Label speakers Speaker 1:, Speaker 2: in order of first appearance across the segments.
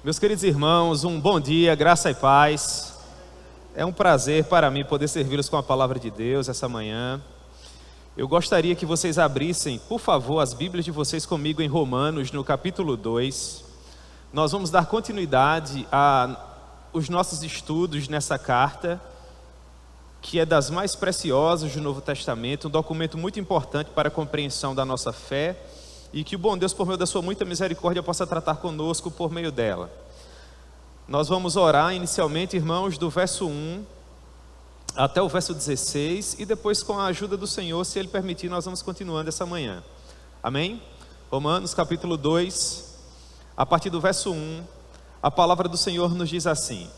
Speaker 1: Meus queridos irmãos, um bom dia, graça e paz. É um prazer para mim poder servi-los com a palavra de Deus essa manhã. Eu gostaria que vocês abrissem, por favor, as Bíblias de vocês comigo em Romanos, no capítulo 2. Nós vamos dar continuidade aos nossos estudos nessa carta, que é das mais preciosas do Novo Testamento, um documento muito importante para a compreensão da nossa fé, e que o bom Deus, por meio da sua muita misericórdia, possa tratar conosco por meio dela. Nós vamos orar inicialmente, irmãos, do verso 1 até o verso 16, e depois, com a ajuda do Senhor, se Ele permitir, nós vamos continuando essa manhã. Amém? Romanos capítulo 2, a partir do verso 1, a palavra do Senhor nos diz assim: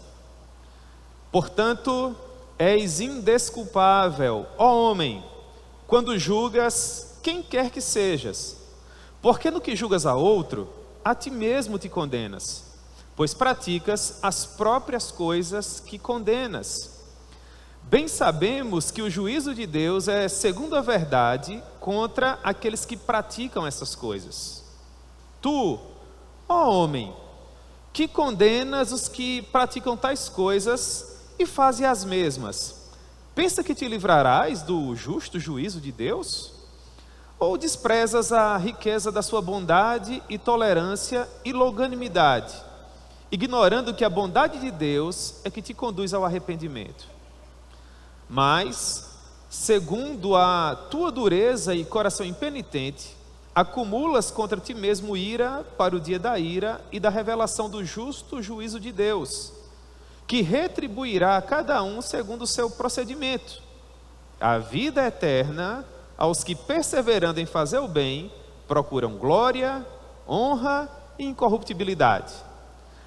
Speaker 1: Portanto, és indesculpável, ó homem, quando julgas quem quer que sejas, porque no que julgas a outro, a ti mesmo te condenas, pois praticas as próprias coisas que condenas. Bem sabemos que o juízo de Deus é segundo a verdade contra aqueles que praticam essas coisas. Tu, ó homem, que condenas os que praticam tais coisas e fazem as mesmas, pensa que te livrarás do justo juízo de Deus? Ou desprezas a riqueza da sua bondade e tolerância e longanimidade, ignorando que a bondade de Deus é que te conduz ao arrependimento? Mas, segundo a tua dureza e coração impenitente, acumulas contra ti mesmo ira para o dia da ira e da revelação do justo juízo de Deus, que retribuirá a cada um segundo o seu procedimento. A vida eterna aos que, perseverando em fazer o bem, procuram glória, honra e incorruptibilidade.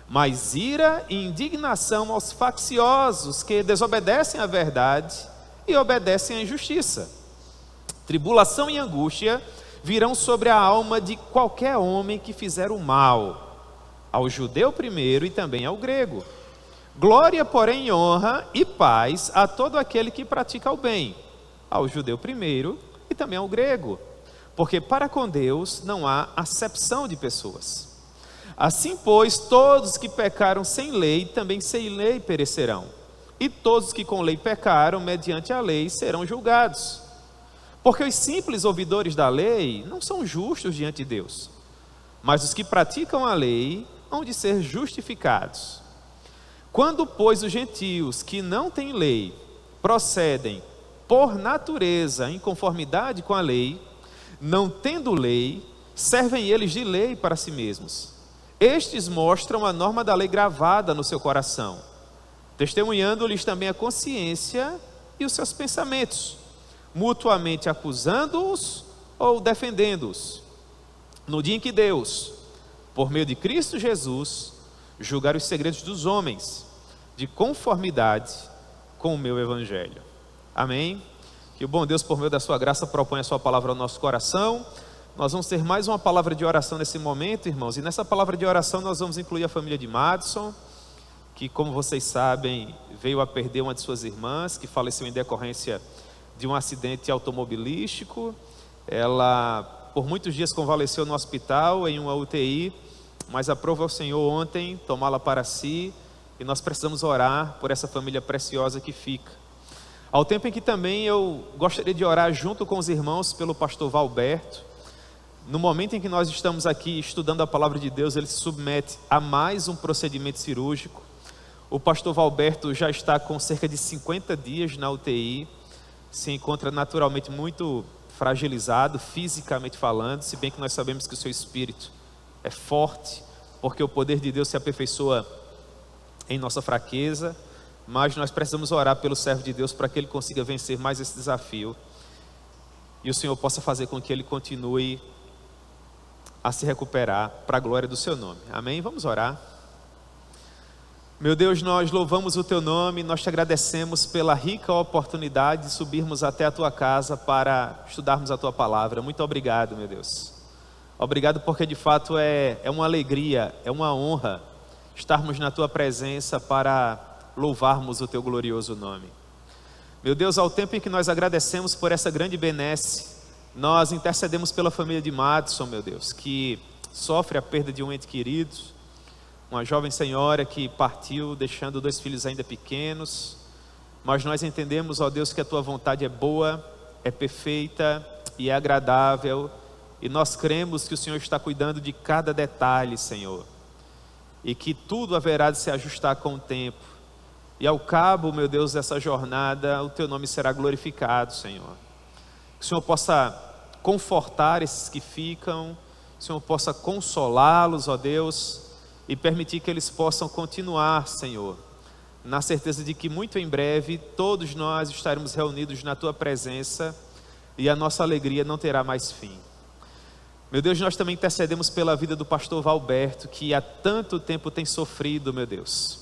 Speaker 1: Mas ira e indignação aos facciosos que desobedecem à verdade e obedecem à injustiça. Tribulação e angústia virão sobre a alma de qualquer homem que fizer o mal, ao judeu primeiro e também ao grego. Glória, porém, honra e paz a todo aquele que pratica o bem, ao judeu primeiro e também ao grego, porque para com Deus não há acepção de pessoas. Assim, pois, todos que pecaram sem lei, também sem lei perecerão, e todos que com lei pecaram, mediante a lei, serão julgados. Porque os simples ouvidores da lei não são justos diante de Deus, mas os que praticam a lei hão de ser justificados. Quando, pois, os gentios que não têm lei procedem por natureza em conformidade com a lei, não tendo lei, servem eles de lei para si mesmos. Estes mostram a norma da lei gravada no seu coração, testemunhando-lhes também a consciência e os seus pensamentos, mutuamente acusando-os ou defendendo-os. No dia em que Deus, por meio de Cristo Jesus, julgar os segredos dos homens, de conformidade com o meu evangelho. Amém? Que o bom Deus, por meio da sua graça, proponha a sua palavra ao nosso coração. Nós vamos ter mais uma palavra de oração nesse momento, irmãos, e nessa palavra de oração nós vamos incluir a família de Madison, que, como vocês sabem, veio a perder uma de suas irmãs, que faleceu em decorrência de um acidente automobilístico. Ela, por muitos dias, convalesceu no hospital, em uma UTI, mas aprove ao Senhor ontem tomá-la para si, e nós precisamos orar por essa família preciosa que fica. Ao tempo em que também eu gostaria de orar junto com os irmãos pelo pastor Valberto. No momento em que nós estamos aqui estudando a palavra de Deus, ele se submete a mais um procedimento cirúrgico. O pastor Valberto já está com cerca de 50 dias na UTI, se encontra naturalmente muito fragilizado, fisicamente falando, se bem que nós sabemos que o seu espírito é forte, porque o poder de Deus se aperfeiçoa em nossa fraqueza. Mas nós precisamos orar pelo servo de Deus para que ele consiga vencer mais esse desafio e o Senhor possa fazer com que ele continue a se recuperar para a glória do seu nome. Amém? Vamos orar. Meu Deus, nós louvamos o teu nome, nós te agradecemos pela rica oportunidade de subirmos até a tua casa para estudarmos a tua palavra. Muito obrigado, meu Deus. Obrigado porque de fato é uma alegria, é uma honra estarmos na tua presença para louvarmos o teu glorioso nome. Meu Deus, ao tempo em que nós agradecemos por essa grande benesse, nós intercedemos pela família de Madison, meu Deus, que sofre a perda de um ente querido. uma jovem senhora que partiu deixando 2 filhos ainda pequenos, mas nós entendemos, ó Deus, que a tua vontade é boa, é perfeita e é agradável, e nós cremos que o Senhor está cuidando de cada detalhe, Senhor, e que tudo haverá de se ajustar com o tempo, e ao cabo, meu Deus, dessa jornada, o teu nome será glorificado, Senhor. Que o Senhor possa confortar esses que ficam, que o Senhor possa consolá-los, ó Deus, e permitir que eles possam continuar, Senhor, na certeza de que muito em breve todos nós estaremos reunidos na tua presença e a nossa alegria não terá mais fim. Meu Deus, nós também intercedemos pela vida do pastor Valberto, que há tanto tempo tem sofrido, meu Deus,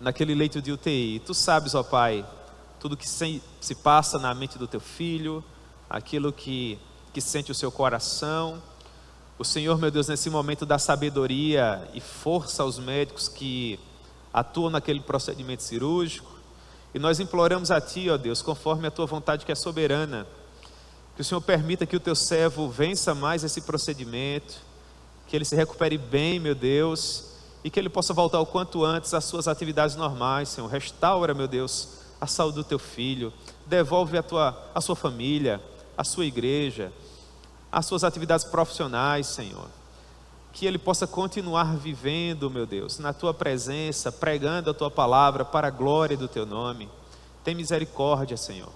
Speaker 1: naquele leito de UTI. Tu sabes, ó Pai, tudo que se passa na mente do teu filho, aquilo que sente o seu coração. O Senhor, meu Deus, nesse momento dá sabedoria e força aos médicos que atuam naquele procedimento cirúrgico, e nós imploramos a Ti, ó Deus, conforme a Tua vontade que é soberana, que o Senhor permita que o Teu servo vença mais esse procedimento, que ele se recupere bem, meu Deus, e que ele possa voltar o quanto antes às suas atividades normais, Senhor. Restaura, meu Deus, a saúde do Teu filho, devolve a sua família, a sua igreja, as suas atividades profissionais, Senhor, que ele possa continuar vivendo, meu Deus, na Tua presença, pregando a Tua palavra para a glória do Teu nome. Tem misericórdia, Senhor,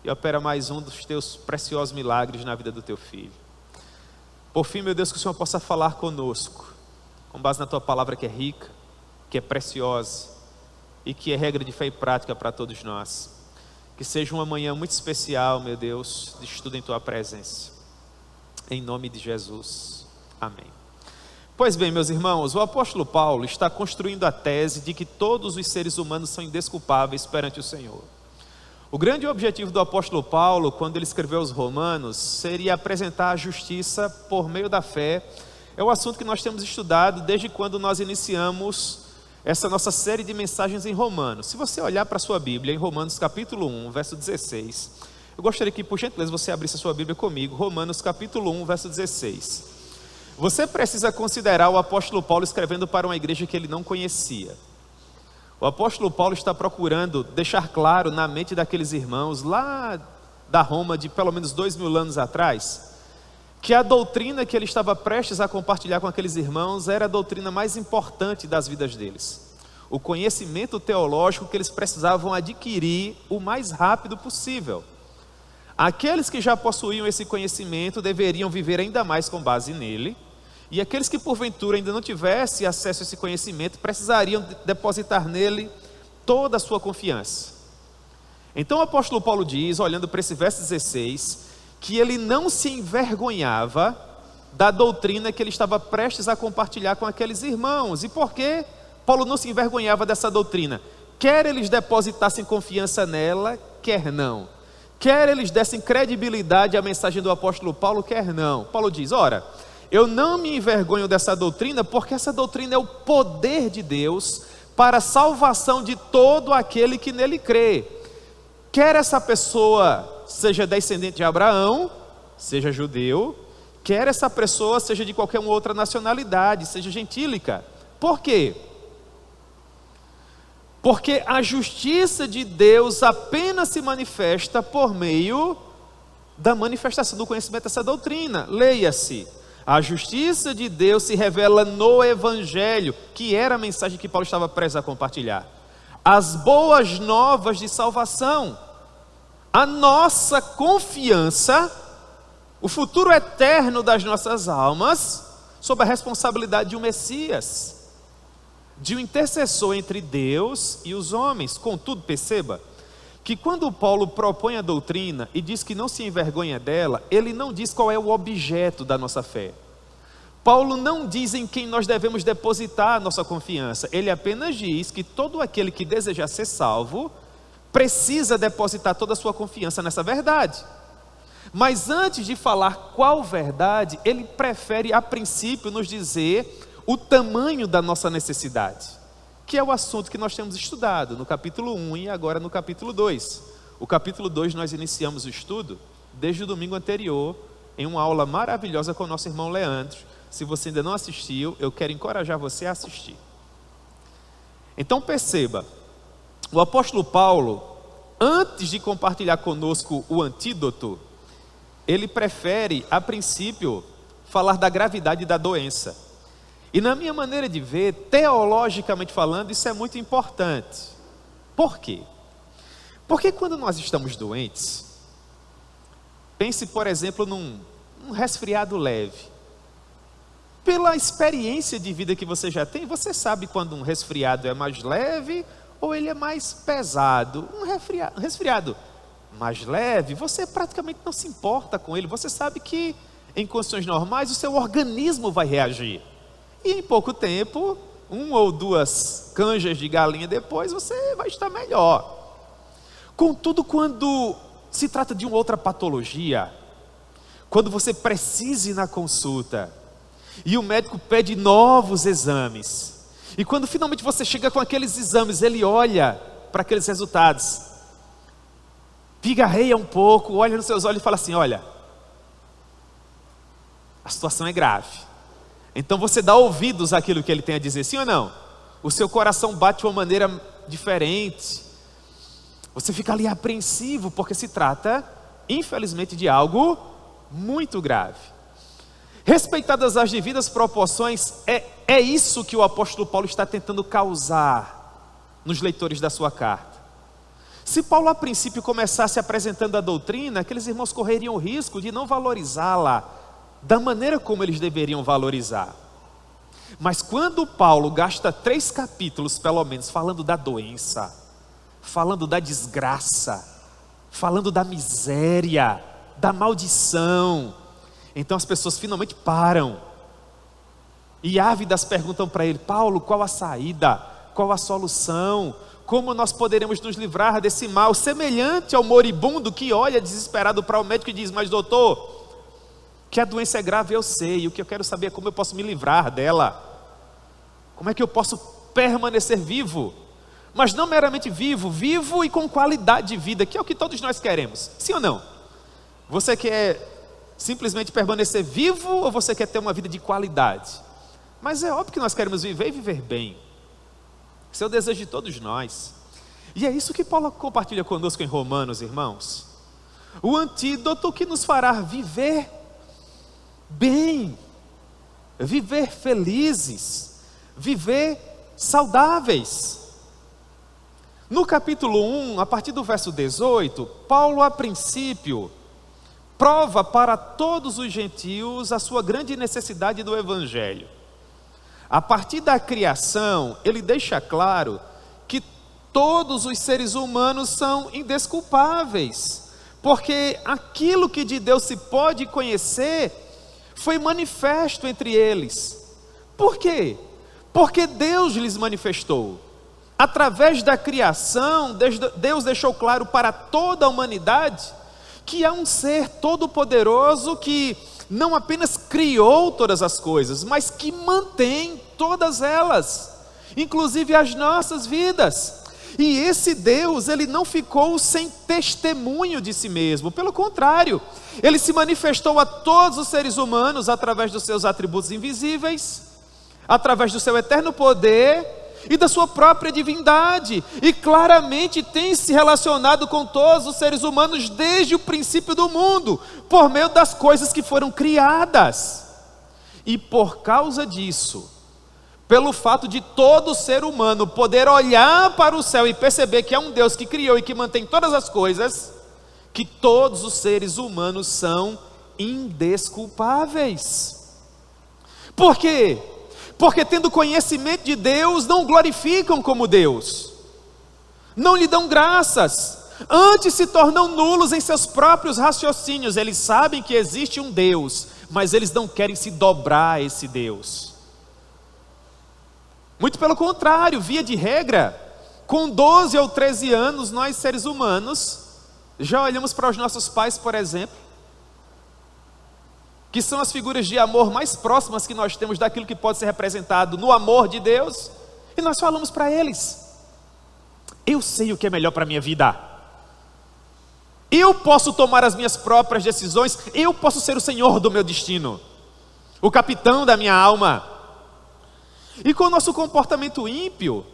Speaker 1: e opera mais um dos Teus preciosos milagres na vida do Teu filho. Por fim, meu Deus, que o Senhor possa falar conosco, com base na Tua palavra que é rica, que é preciosa e que é regra de fé e prática para todos nós. Que seja uma manhã muito especial, meu Deus, de estudo em Tua presença. Em nome de Jesus. Amém. Pois bem, meus irmãos, o apóstolo Paulo está construindo a tese de que todos os seres humanos são indesculpáveis perante o Senhor. O grande objetivo do apóstolo Paulo, quando ele escreveu aos Romanos, seria apresentar a justiça por meio da fé. É o assunto que nós temos estudado desde quando nós iniciamos essa nossa série de mensagens em Romanos. Se você olhar para a sua Bíblia, em Romanos capítulo 1, verso 16... eu gostaria que, por gentileza, você abrisse a sua Bíblia comigo, Romanos capítulo 1, verso 16. Você precisa considerar o apóstolo Paulo escrevendo para uma igreja que ele não conhecia. O apóstolo Paulo está procurando deixar claro na mente daqueles irmãos, lá da Roma de pelo menos 2000 anos atrás, que a doutrina que ele estava prestes a compartilhar com aqueles irmãos era a doutrina mais importante das vidas deles. O conhecimento teológico que eles precisavam adquirir o mais rápido possível. Aqueles que já possuíam esse conhecimento deveriam viver ainda mais com base nele, e aqueles que porventura ainda não tivessem acesso a esse conhecimento precisariam depositar nele toda a sua confiança. Então o apóstolo Paulo diz, olhando para esse verso 16, que ele não se envergonhava da doutrina que ele estava prestes a compartilhar com aqueles irmãos. E por que Paulo não se envergonhava dessa doutrina? Quer eles depositassem confiança nela, quer não. Quer eles dessem credibilidade à mensagem do apóstolo Paulo, quer não. Paulo diz, ora, eu não me envergonho dessa doutrina, porque essa doutrina é o poder de Deus para a salvação de todo aquele que nele crê. Quer essa pessoa seja descendente de Abraão, seja judeu, quer essa pessoa seja de qualquer outra nacionalidade, seja gentílica. Por quê? Porque a justiça de Deus apenas se manifesta por meio da manifestação do conhecimento dessa doutrina. Leia-se, a justiça de Deus se revela no Evangelho, que era a mensagem que Paulo estava prestes a compartilhar. As boas novas de salvação, a nossa confiança, o futuro eterno das nossas almas, sob a responsabilidade de um Messias, de um intercessor entre Deus e os homens. Contudo, perceba que quando Paulo propõe a doutrina e diz que não se envergonha dela, ele não diz qual é o objeto da nossa fé. Paulo não diz em quem nós devemos depositar a nossa confiança. Ele apenas diz que todo aquele que deseja ser salvo precisa depositar toda a sua confiança nessa verdade. Mas antes de falar qual verdade, ele prefere a princípio nos dizer o tamanho da nossa necessidade, que é o assunto que nós temos estudado no capítulo 1 e agora no capítulo 2. O capítulo 2 nós iniciamos o estudo desde o domingo anterior, em uma aula maravilhosa com o nosso irmão Leandro. Se você ainda não assistiu, eu quero encorajar você a assistir. Então perceba, o apóstolo Paulo, antes de compartilhar conosco o antídoto, ele prefere, a princípio, falar da gravidade da doença. E na minha maneira de ver, teologicamente falando, isso é muito importante. Por quê? Porque quando nós estamos doentes, pense, por exemplo, num resfriado leve. Pela experiência de vida que você já tem, você sabe quando um resfriado é mais leve ou ele é mais pesado. Um resfriado mais leve, você praticamente não se importa com ele. Você sabe que em condições normais o seu organismo vai reagir. E em pouco tempo, 1 ou 2 canjas de galinha depois, você vai estar melhor. Contudo, quando se trata de uma outra patologia, quando você precisa ir na consulta, e o médico pede novos exames, e quando finalmente você chega com aqueles exames, ele olha para aqueles resultados, pigarreia um pouco, olha nos seus olhos e fala assim: olha, a situação é grave. Então você dá ouvidos àquilo que ele tem a dizer, sim ou não? O seu coração bate de uma maneira diferente, você fica ali apreensivo, porque se trata, infelizmente, de algo muito grave. Respeitadas as devidas proporções, é isso que o apóstolo Paulo está tentando causar nos leitores da sua carta. Se Paulo a princípio começasse apresentando a doutrina, aqueles irmãos correriam o risco de não valorizá-la da maneira como eles deveriam valorizar. Mas quando Paulo gasta 3 capítulos pelo menos falando da doença, falando da desgraça, falando da miséria, da maldição, então as pessoas finalmente param e ávidas perguntam para ele: Paulo, qual a saída? Qual a solução? Como nós poderemos nos livrar desse mal? Semelhante ao moribundo que olha desesperado para o médico e diz: mas doutor, que a doença é grave eu sei, o que eu quero saber é como eu posso me livrar dela. Como é que eu posso permanecer vivo? Mas não meramente vivo, vivo e com qualidade de vida, que é o que todos nós queremos, sim ou não? Você quer simplesmente permanecer vivo ou você quer ter uma vida de qualidade? Mas é óbvio que nós queremos viver e viver bem. Esse é o desejo de todos nós. E é isso que Paulo compartilha conosco em Romanos, irmãos. O antídoto que nos fará viver bem, viver felizes, viver saudáveis. No capítulo 1, a partir do verso 18, Paulo a princípio prova para todos os gentios a sua grande necessidade do evangelho. A partir da criação, ele deixa claro que todos os seres humanos são indesculpáveis, porque aquilo que de Deus se pode conhecer foi manifesto entre eles. Por quê? Porque Deus lhes manifestou. Através da criação, Deus deixou claro para toda a humanidade que há um ser todo-poderoso que não apenas criou todas as coisas, mas que mantém todas elas, inclusive as nossas vidas. E esse Deus, ele não ficou sem testemunho de si mesmo, pelo contrário, ele se manifestou a todos os seres humanos através dos seus atributos invisíveis, através do seu eterno poder e da sua própria divindade, e claramente tem se relacionado com todos os seres humanos desde o princípio do mundo, por meio das coisas que foram criadas. E por causa disso, pelo fato de todo ser humano poder olhar para o céu e perceber que é um Deus que criou e que mantém todas as coisas, que todos os seres humanos são indesculpáveis. Por quê? Porque tendo conhecimento de Deus, não o glorificam como Deus, não lhe dão graças, antes se tornam nulos em seus próprios raciocínios. Eles sabem que existe um Deus, mas eles não querem se dobrar a esse Deus. Muito pelo contrário, via de regra, com 12 ou 13 anos, nós seres humanos, já olhamos para os nossos pais, por exemplo, que são as figuras de amor mais próximas que nós temos daquilo que pode ser representado no amor de Deus, e nós falamos para eles: eu sei o que é melhor para a minha vida, eu posso tomar as minhas próprias decisões, eu posso ser o senhor do meu destino. o capitão da minha alma. E com o nosso comportamento ímpio,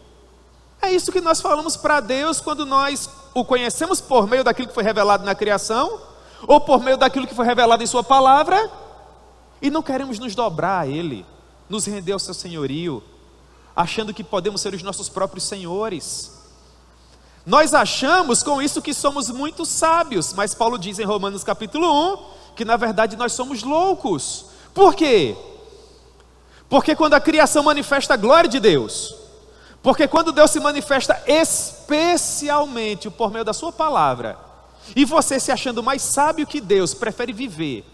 Speaker 1: é isso que nós falamos para Deus quando nós o conhecemos por meio daquilo que foi revelado na criação, ou por meio daquilo que foi revelado em sua palavra, e não queremos nos dobrar a Ele, nos render ao seu senhorio, achando que podemos ser os nossos próprios senhores. Nós achamos com isso que somos muito sábios, mas Paulo diz em Romanos capítulo 1, que na verdade nós somos loucos. Por quê? Porque quando a criação manifesta a glória de Deus, porque quando Deus se manifesta especialmente por meio da sua palavra, e você se achando mais sábio que Deus, prefere viver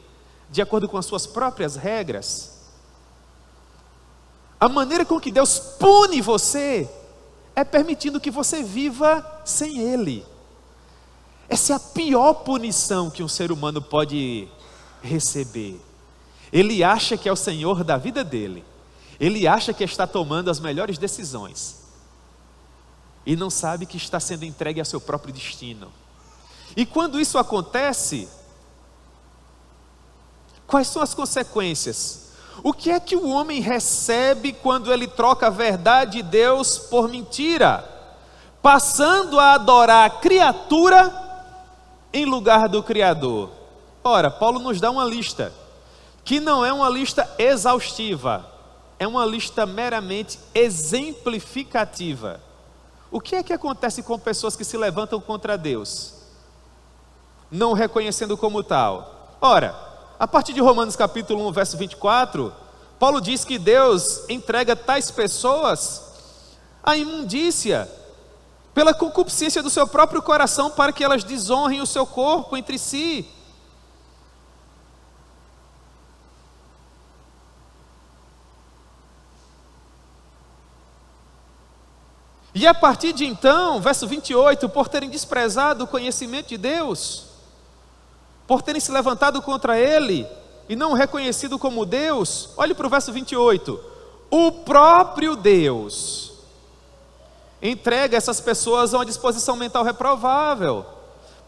Speaker 1: de acordo com as suas próprias regras, a maneira com que Deus pune você é permitindo que você viva sem Ele. Essa é a pior punição que um ser humano pode receber. Ele acha que é o Senhor da vida dele, ele acha que está tomando as melhores decisões, e não sabe que está sendo entregue a seu próprio destino. E quando isso acontece, quais são as consequências? O que é que o homem recebe quando ele troca a verdade de Deus por mentira? Passando a adorar a criatura em lugar do Criador. Ora, Paulo nos dá uma lista, que não é uma lista exaustiva, é uma lista meramente exemplificativa. O que é que acontece com pessoas que se levantam contra Deus, não o reconhecendo como tal? Ora, a partir de Romanos capítulo 1, verso 24, Paulo diz que Deus entrega tais pessoas à imundícia, pela concupiscência do seu próprio coração, para que elas desonrem o seu corpo entre si. E a partir de então, verso 28, por terem desprezado o conhecimento de Deus, por terem se levantado contra Ele, e não o reconhecido como Deus, olhe para o verso 28, o próprio Deus entrega essas pessoas a uma disposição mental reprovável,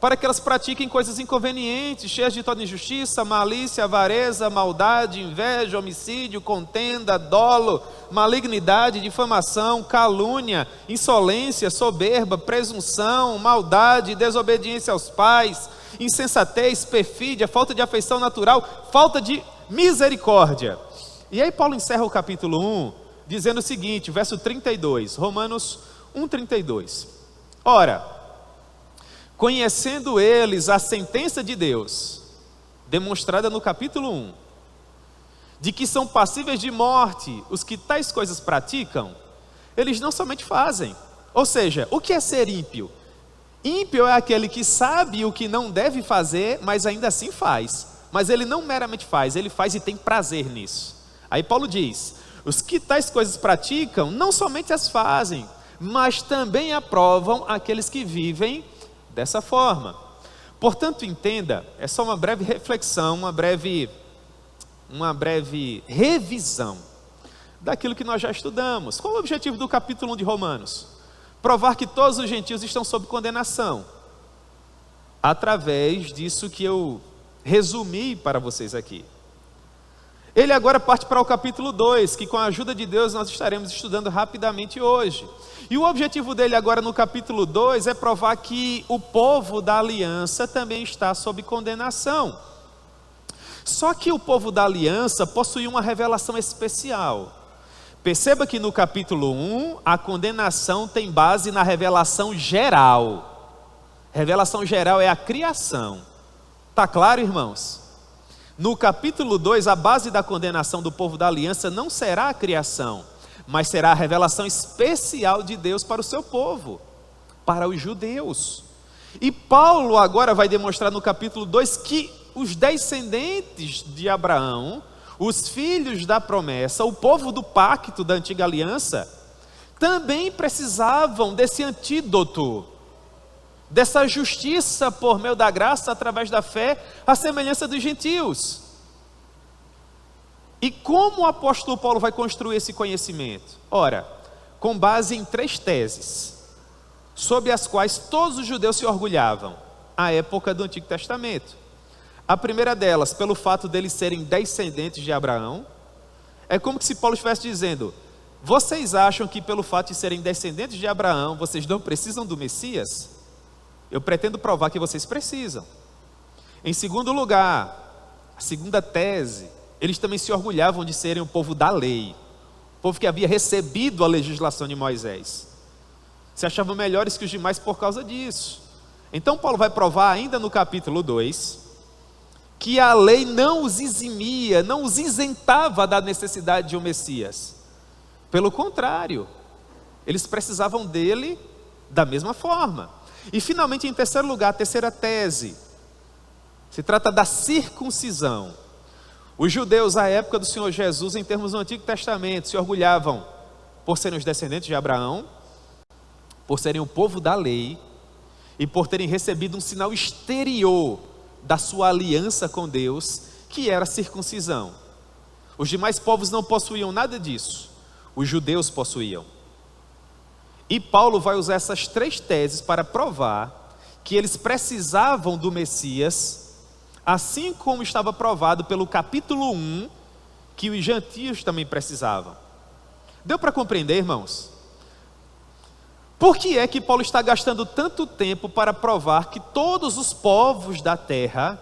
Speaker 1: para que elas pratiquem coisas inconvenientes, cheias de toda injustiça, malícia, avareza, maldade, inveja, homicídio, contenda, dolo, malignidade, difamação, calúnia, insolência, soberba, presunção, maldade, desobediência aos pais, insensatez, perfídia, falta de afeição natural, falta de misericórdia. E aí Paulo encerra o capítulo 1, dizendo o seguinte, verso 32, Romanos 1,32. Ora, conhecendo eles a sentença de Deus, demonstrada no capítulo 1, de que são passíveis de morte os que tais coisas praticam, eles não somente fazem. Ou seja, o que é ser ímpio? Ímpio é aquele que sabe o que não deve fazer, mas ainda assim faz. Mas ele não meramente faz, ele faz e tem prazer nisso. Aí Paulo diz, os que tais coisas praticam, não somente as fazem, mas também aprovam aqueles que vivem dessa forma. Portanto, entenda, é só uma breve reflexão, uma breve revisão daquilo que nós já estudamos. Qual é o objetivo do capítulo 1 de Romanos? Provar que todos os gentios estão sob condenação, através disso que eu resumi para vocês aqui. Ele agora parte para o capítulo 2, que com a ajuda de Deus nós estaremos estudando rapidamente hoje. E o objetivo dele agora no capítulo 2 é provar que o povo da aliança também está sob condenação. Só que o povo da aliança possui uma revelação especial. Perceba que no capítulo 1, a condenação tem base na revelação geral. Revelação geral é a criação. Está claro, irmãos? No capítulo 2, a base da condenação do povo da aliança não será a criação, mas será a revelação especial de Deus para o seu povo, para os judeus. E Paulo agora vai demonstrar no capítulo 2 que os descendentes de Abraão, os filhos da promessa, o povo do pacto da antiga aliança, também precisavam desse antídoto, dessa justiça por meio da graça através da fé, à semelhança dos gentios. E como o apóstolo Paulo vai construir esse conhecimento? Ora, com base em 3 teses, sobre as quais todos os judeus se orgulhavam, à época do Antigo Testamento. A primeira delas, pelo fato deles serem descendentes de Abraão. É como se Paulo estivesse dizendo: vocês acham que pelo fato de serem descendentes de Abraão, vocês não precisam do Messias? Eu pretendo provar que vocês precisam. Em segundo lugar, a segunda tese, eles também se orgulhavam de serem o povo da lei, o povo que havia recebido a legislação de Moisés. Se achavam melhores que os demais por causa disso. Então Paulo vai provar ainda no capítulo 2, que a lei não os eximia, não os isentava da necessidade de um Messias. Pelo contrário, eles precisavam dele da mesma forma. E finalmente, em terceiro lugar, a terceira tese, se trata da circuncisão. Os judeus à época do Senhor Jesus, em termos do Antigo Testamento, se orgulhavam por serem os descendentes de Abraão, por serem o povo da lei e por terem recebido um sinal exterior da sua aliança com Deus, que era a circuncisão. Os demais povos não possuíam nada disso, os judeus possuíam. E Paulo vai usar essas três teses para provar que eles precisavam do Messias, assim como estava provado pelo capítulo 1, que os gentios também precisavam. Deu para compreender, irmãos? Por que é que Paulo está gastando tanto tempo para provar que todos os povos da terra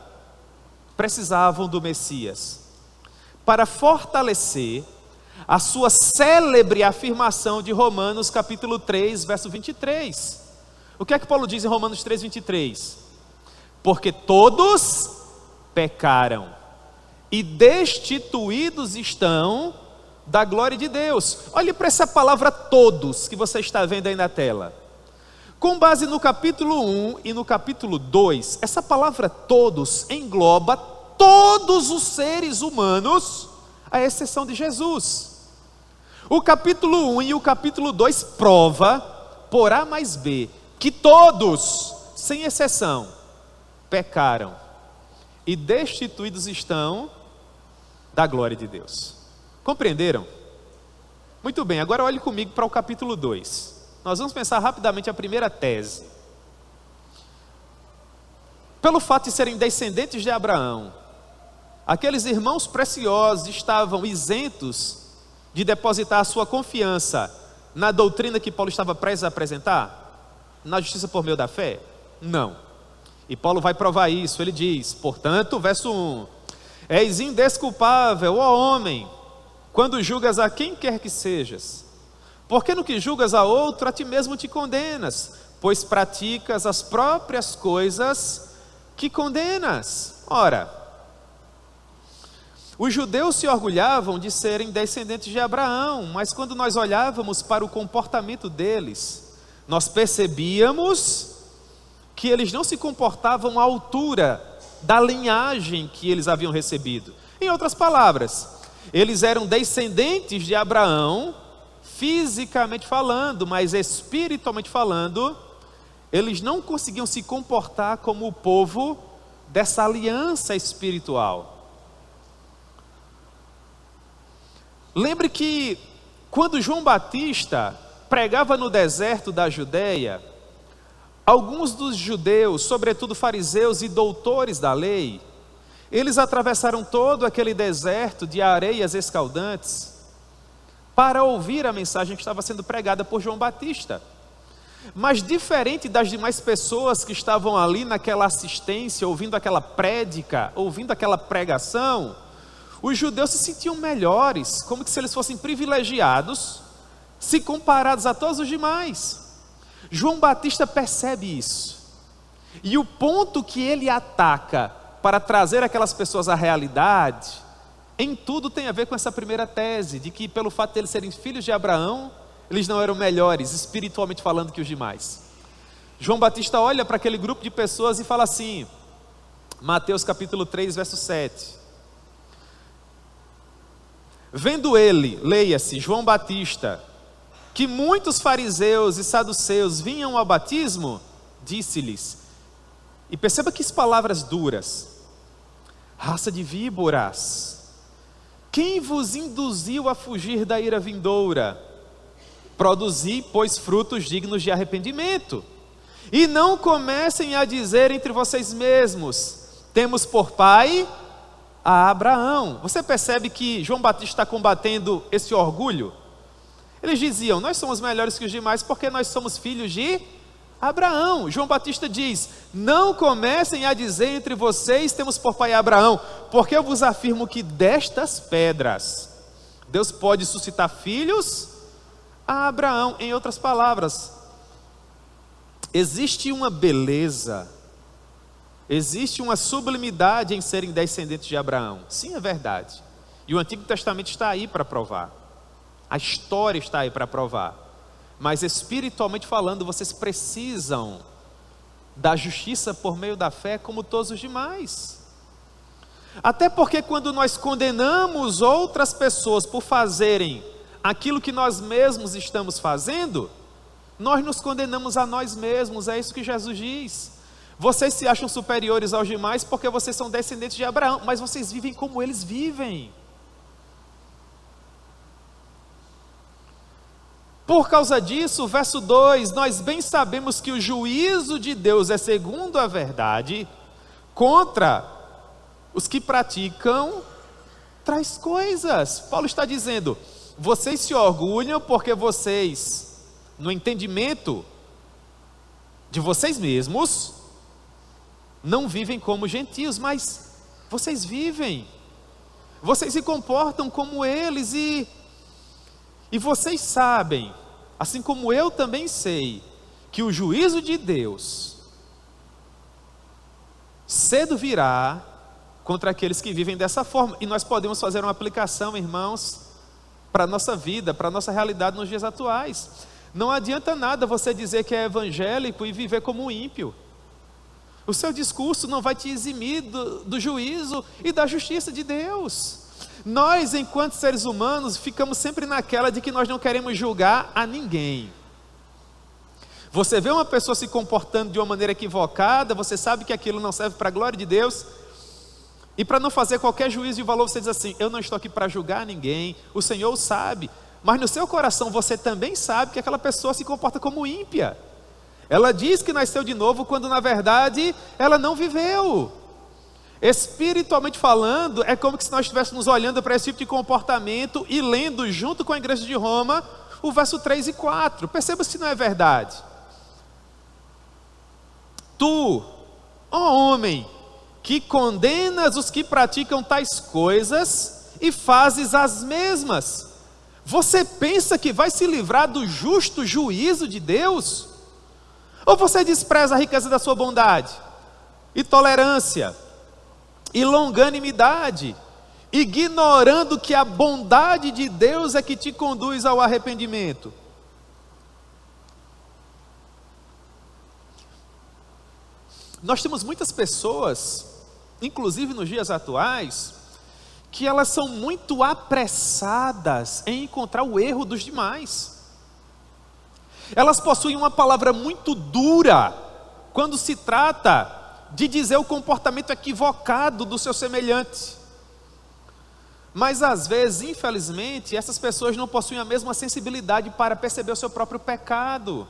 Speaker 1: precisavam do Messias? Para fortalecer a sua célebre afirmação de Romanos capítulo 3, verso 23. O que é que Paulo diz em Romanos 3, 23? Porque todos pecaram e destituídos estão da glória de Deus. Olhe para essa palavra todos que você está vendo aí na tela. Com base no capítulo 1 e no capítulo 2, essa palavra todos engloba todos os seres humanos, à exceção de Jesus. O capítulo 1 e o capítulo 2 prova, por A mais B, que todos, sem exceção, pecaram e destituídos estão da glória de Deus. Compreenderam? Muito bem, agora olhe comigo para o capítulo 2. Nós vamos pensar rapidamente a primeira tese. Pelo fato de serem descendentes de Abraão, aqueles irmãos preciosos estavam isentos de depositar a sua confiança na doutrina que Paulo estava prestes a apresentar? Na justiça por meio da fé? Não. E Paulo vai provar isso. Ele diz, portanto, verso 1: és indesculpável, ó homem, quando julgas a quem quer que sejas, porque no que julgas a outro, a ti mesmo te condenas, pois praticas as próprias coisas que condenas. Ora, os judeus se orgulhavam de serem descendentes de Abraão, mas quando nós olhávamos para o comportamento deles, nós percebíamos que eles não se comportavam à altura da linhagem que eles haviam recebido. Em outras palavras, eles eram descendentes de Abraão, fisicamente falando, mas espiritualmente falando, eles não conseguiam se comportar como o povo dessa aliança espiritual. Lembre que quando João Batista pregava no deserto da Judéia, alguns dos judeus, sobretudo fariseus e doutores da lei, eles atravessaram todo aquele deserto de areias escaldantes para ouvir a mensagem que estava sendo pregada por João Batista. Mas diferente das demais pessoas que estavam ali naquela assistência, ouvindo aquela prédica, ouvindo aquela pregação, os judeus se sentiam melhores, como se eles fossem privilegiados, se comparados a todos os demais. João Batista percebe isso, e o ponto que ele ataca para trazer aquelas pessoas à realidade, em tudo tem a ver com essa primeira tese, de que pelo fato de eles serem filhos de Abraão, eles não eram melhores, espiritualmente falando, que os demais. João Batista olha para aquele grupo de pessoas e fala assim, Mateus capítulo 3, verso 7. Vendo ele, leia-se, João Batista, que muitos fariseus e saduceus vinham ao batismo, disse-lhes, e perceba que palavras duras, raça de víboras, quem vos induziu a fugir da ira vindoura? Produzi, pois, frutos dignos de arrependimento, e não comecem a dizer entre vocês mesmos, temos por pai a Abraão. Você percebe que João Batista está combatendo esse orgulho? Eles diziam, nós somos melhores que os demais porque nós somos filhos de Abraão. João Batista diz, não comecem a dizer entre vocês, temos por pai Abraão, porque eu vos afirmo que destas pedras, Deus pode suscitar filhos a Abraão. Em outras palavras, existe uma beleza, existe uma sublimidade em serem descendentes de Abraão. Sim, é verdade. E o Antigo Testamento está aí para provar. A história está aí para provar. Mas espiritualmente falando, vocês precisam da justiça por meio da fé como todos os demais. Até porque quando nós condenamos outras pessoas por fazerem aquilo que nós mesmos estamos fazendo, nós nos condenamos a nós mesmos. É isso que Jesus diz. Vocês se acham superiores aos demais porque vocês são descendentes de Abraão, mas vocês vivem como eles vivem. Por causa disso, verso 2, nós bem sabemos que o juízo de Deus é segundo a verdade contra os que praticam tais coisas. Paulo está dizendo, vocês se orgulham porque vocês, no entendimento de vocês mesmos, não vivem como gentios, mas vocês vivem. Vocês se comportam como eles e vocês sabem, assim como eu também sei, que o juízo de Deus cedo virá contra aqueles que vivem dessa forma. E nós podemos fazer uma aplicação, irmãos, para a nossa vida, para a nossa realidade nos dias atuais. Não adianta nada você dizer que é evangélico e viver como um ímpio. O seu discurso não vai te eximir do juízo e da justiça de Deus. Nós, enquanto seres humanos, ficamos sempre naquela de que nós não queremos julgar a ninguém. Você vê uma pessoa se comportando de uma maneira equivocada, você sabe que aquilo não serve para a glória de Deus, e para não fazer qualquer juízo de valor, você diz assim, eu não estou aqui para julgar ninguém, o Senhor o sabe, mas no seu coração você também sabe que aquela pessoa se comporta como ímpia. Ela diz que nasceu de novo, quando na verdade ela não viveu. Espiritualmente falando, é como se nós estivéssemos olhando para esse tipo de comportamento e lendo junto com a igreja de Roma o verso 3 e 4. Perceba se não é verdade. Tu, ó homem, que condenas os que praticam tais coisas e fazes as mesmas, você pensa que vai se livrar do justo juízo de Deus? Ou você despreza a riqueza da sua bondade e tolerância e longanimidade, ignorando que a bondade de Deus é que te conduz ao arrependimento? Nós temos muitas pessoas, inclusive nos dias atuais, que elas são muito apressadas em encontrar o erro dos demais. Elas possuem uma palavra muito dura quando se trata de dizer o comportamento equivocado do seu semelhante. Mas às vezes, infelizmente, essas pessoas não possuem a mesma sensibilidade para perceber o seu próprio pecado.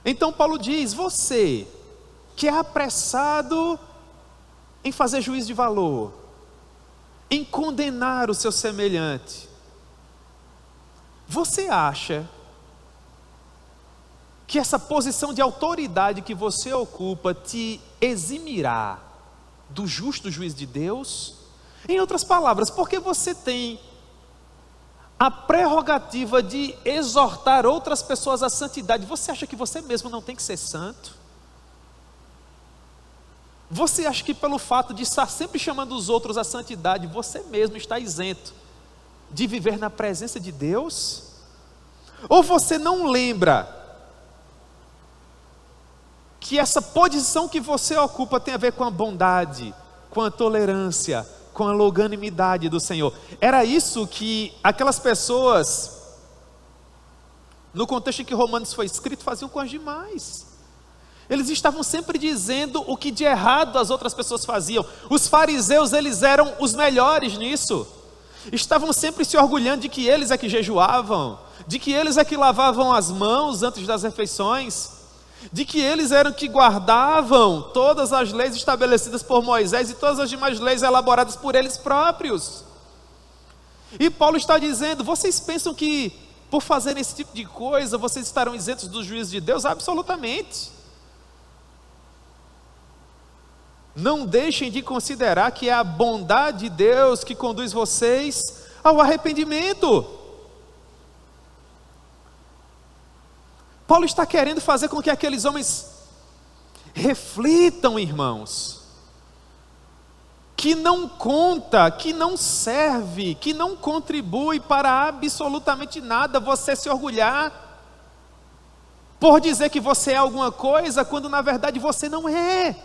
Speaker 1: Então Paulo diz, você que é apressado em fazer juízo de valor, em condenar o seu semelhante, você acha que essa posição de autoridade que você ocupa te eximirá do justo juízo de Deus? Em outras palavras, porque você tem a prerrogativa de exortar outras pessoas à santidade, você acha que você mesmo não tem que ser santo? Você acha que pelo fato de estar sempre chamando os outros à santidade, você mesmo está isento de viver na presença de Deus? Ou você não lembra que essa posição que você ocupa tem a ver com a bondade, com a tolerância, com a longanimidade do Senhor? Era isso que aquelas pessoas, no contexto em que Romanos foi escrito, faziam com as demais. Eles estavam sempre dizendo o que de errado as outras pessoas faziam. Os fariseus, eles eram os melhores nisso. Estavam sempre se orgulhando de que eles é que jejuavam, de que eles é que lavavam as mãos antes das refeições. de que eles eram que guardavam todas as leis estabelecidas por Moisés e todas as demais leis elaboradas por eles próprios. E Paulo está dizendo: vocês pensam que por fazerem esse tipo de coisa vocês estarão isentos do juízo de Deus? Absolutamente. Não deixem de considerar que é a bondade de Deus que conduz vocês ao arrependimento. Paulo está querendo fazer com que aqueles homens reflitam, irmãos, que não conta, que não serve, que não contribui para absolutamente nada você se orgulhar por dizer que você é alguma coisa, quando na verdade você não é.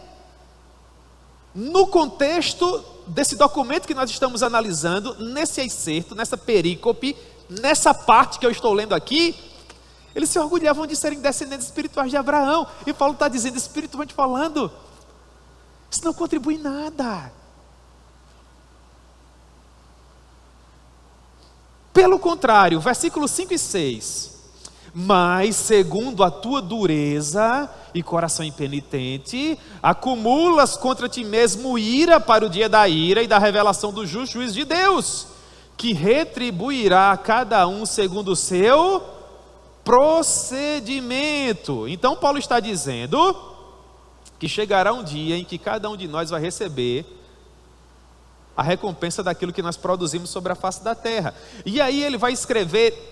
Speaker 1: No contexto desse documento que nós estamos analisando, nesse excerto, nessa perícope, nessa parte que eu estou lendo aqui, eles se orgulhavam de serem descendentes espirituais de Abraão. E Paulo está dizendo, espiritualmente falando, isso não contribui em nada. Pelo contrário, versículos 5 e 6. Mas segundo a tua dureza e coração impenitente, acumulas contra ti mesmo ira para o dia da ira e da revelação do justo juiz de Deus, que retribuirá a cada um segundo o seu procedimento. Então Paulo está dizendo que chegará um dia em que cada um de nós vai receber a recompensa daquilo que nós produzimos sobre a face da terra. E aí ele vai escrever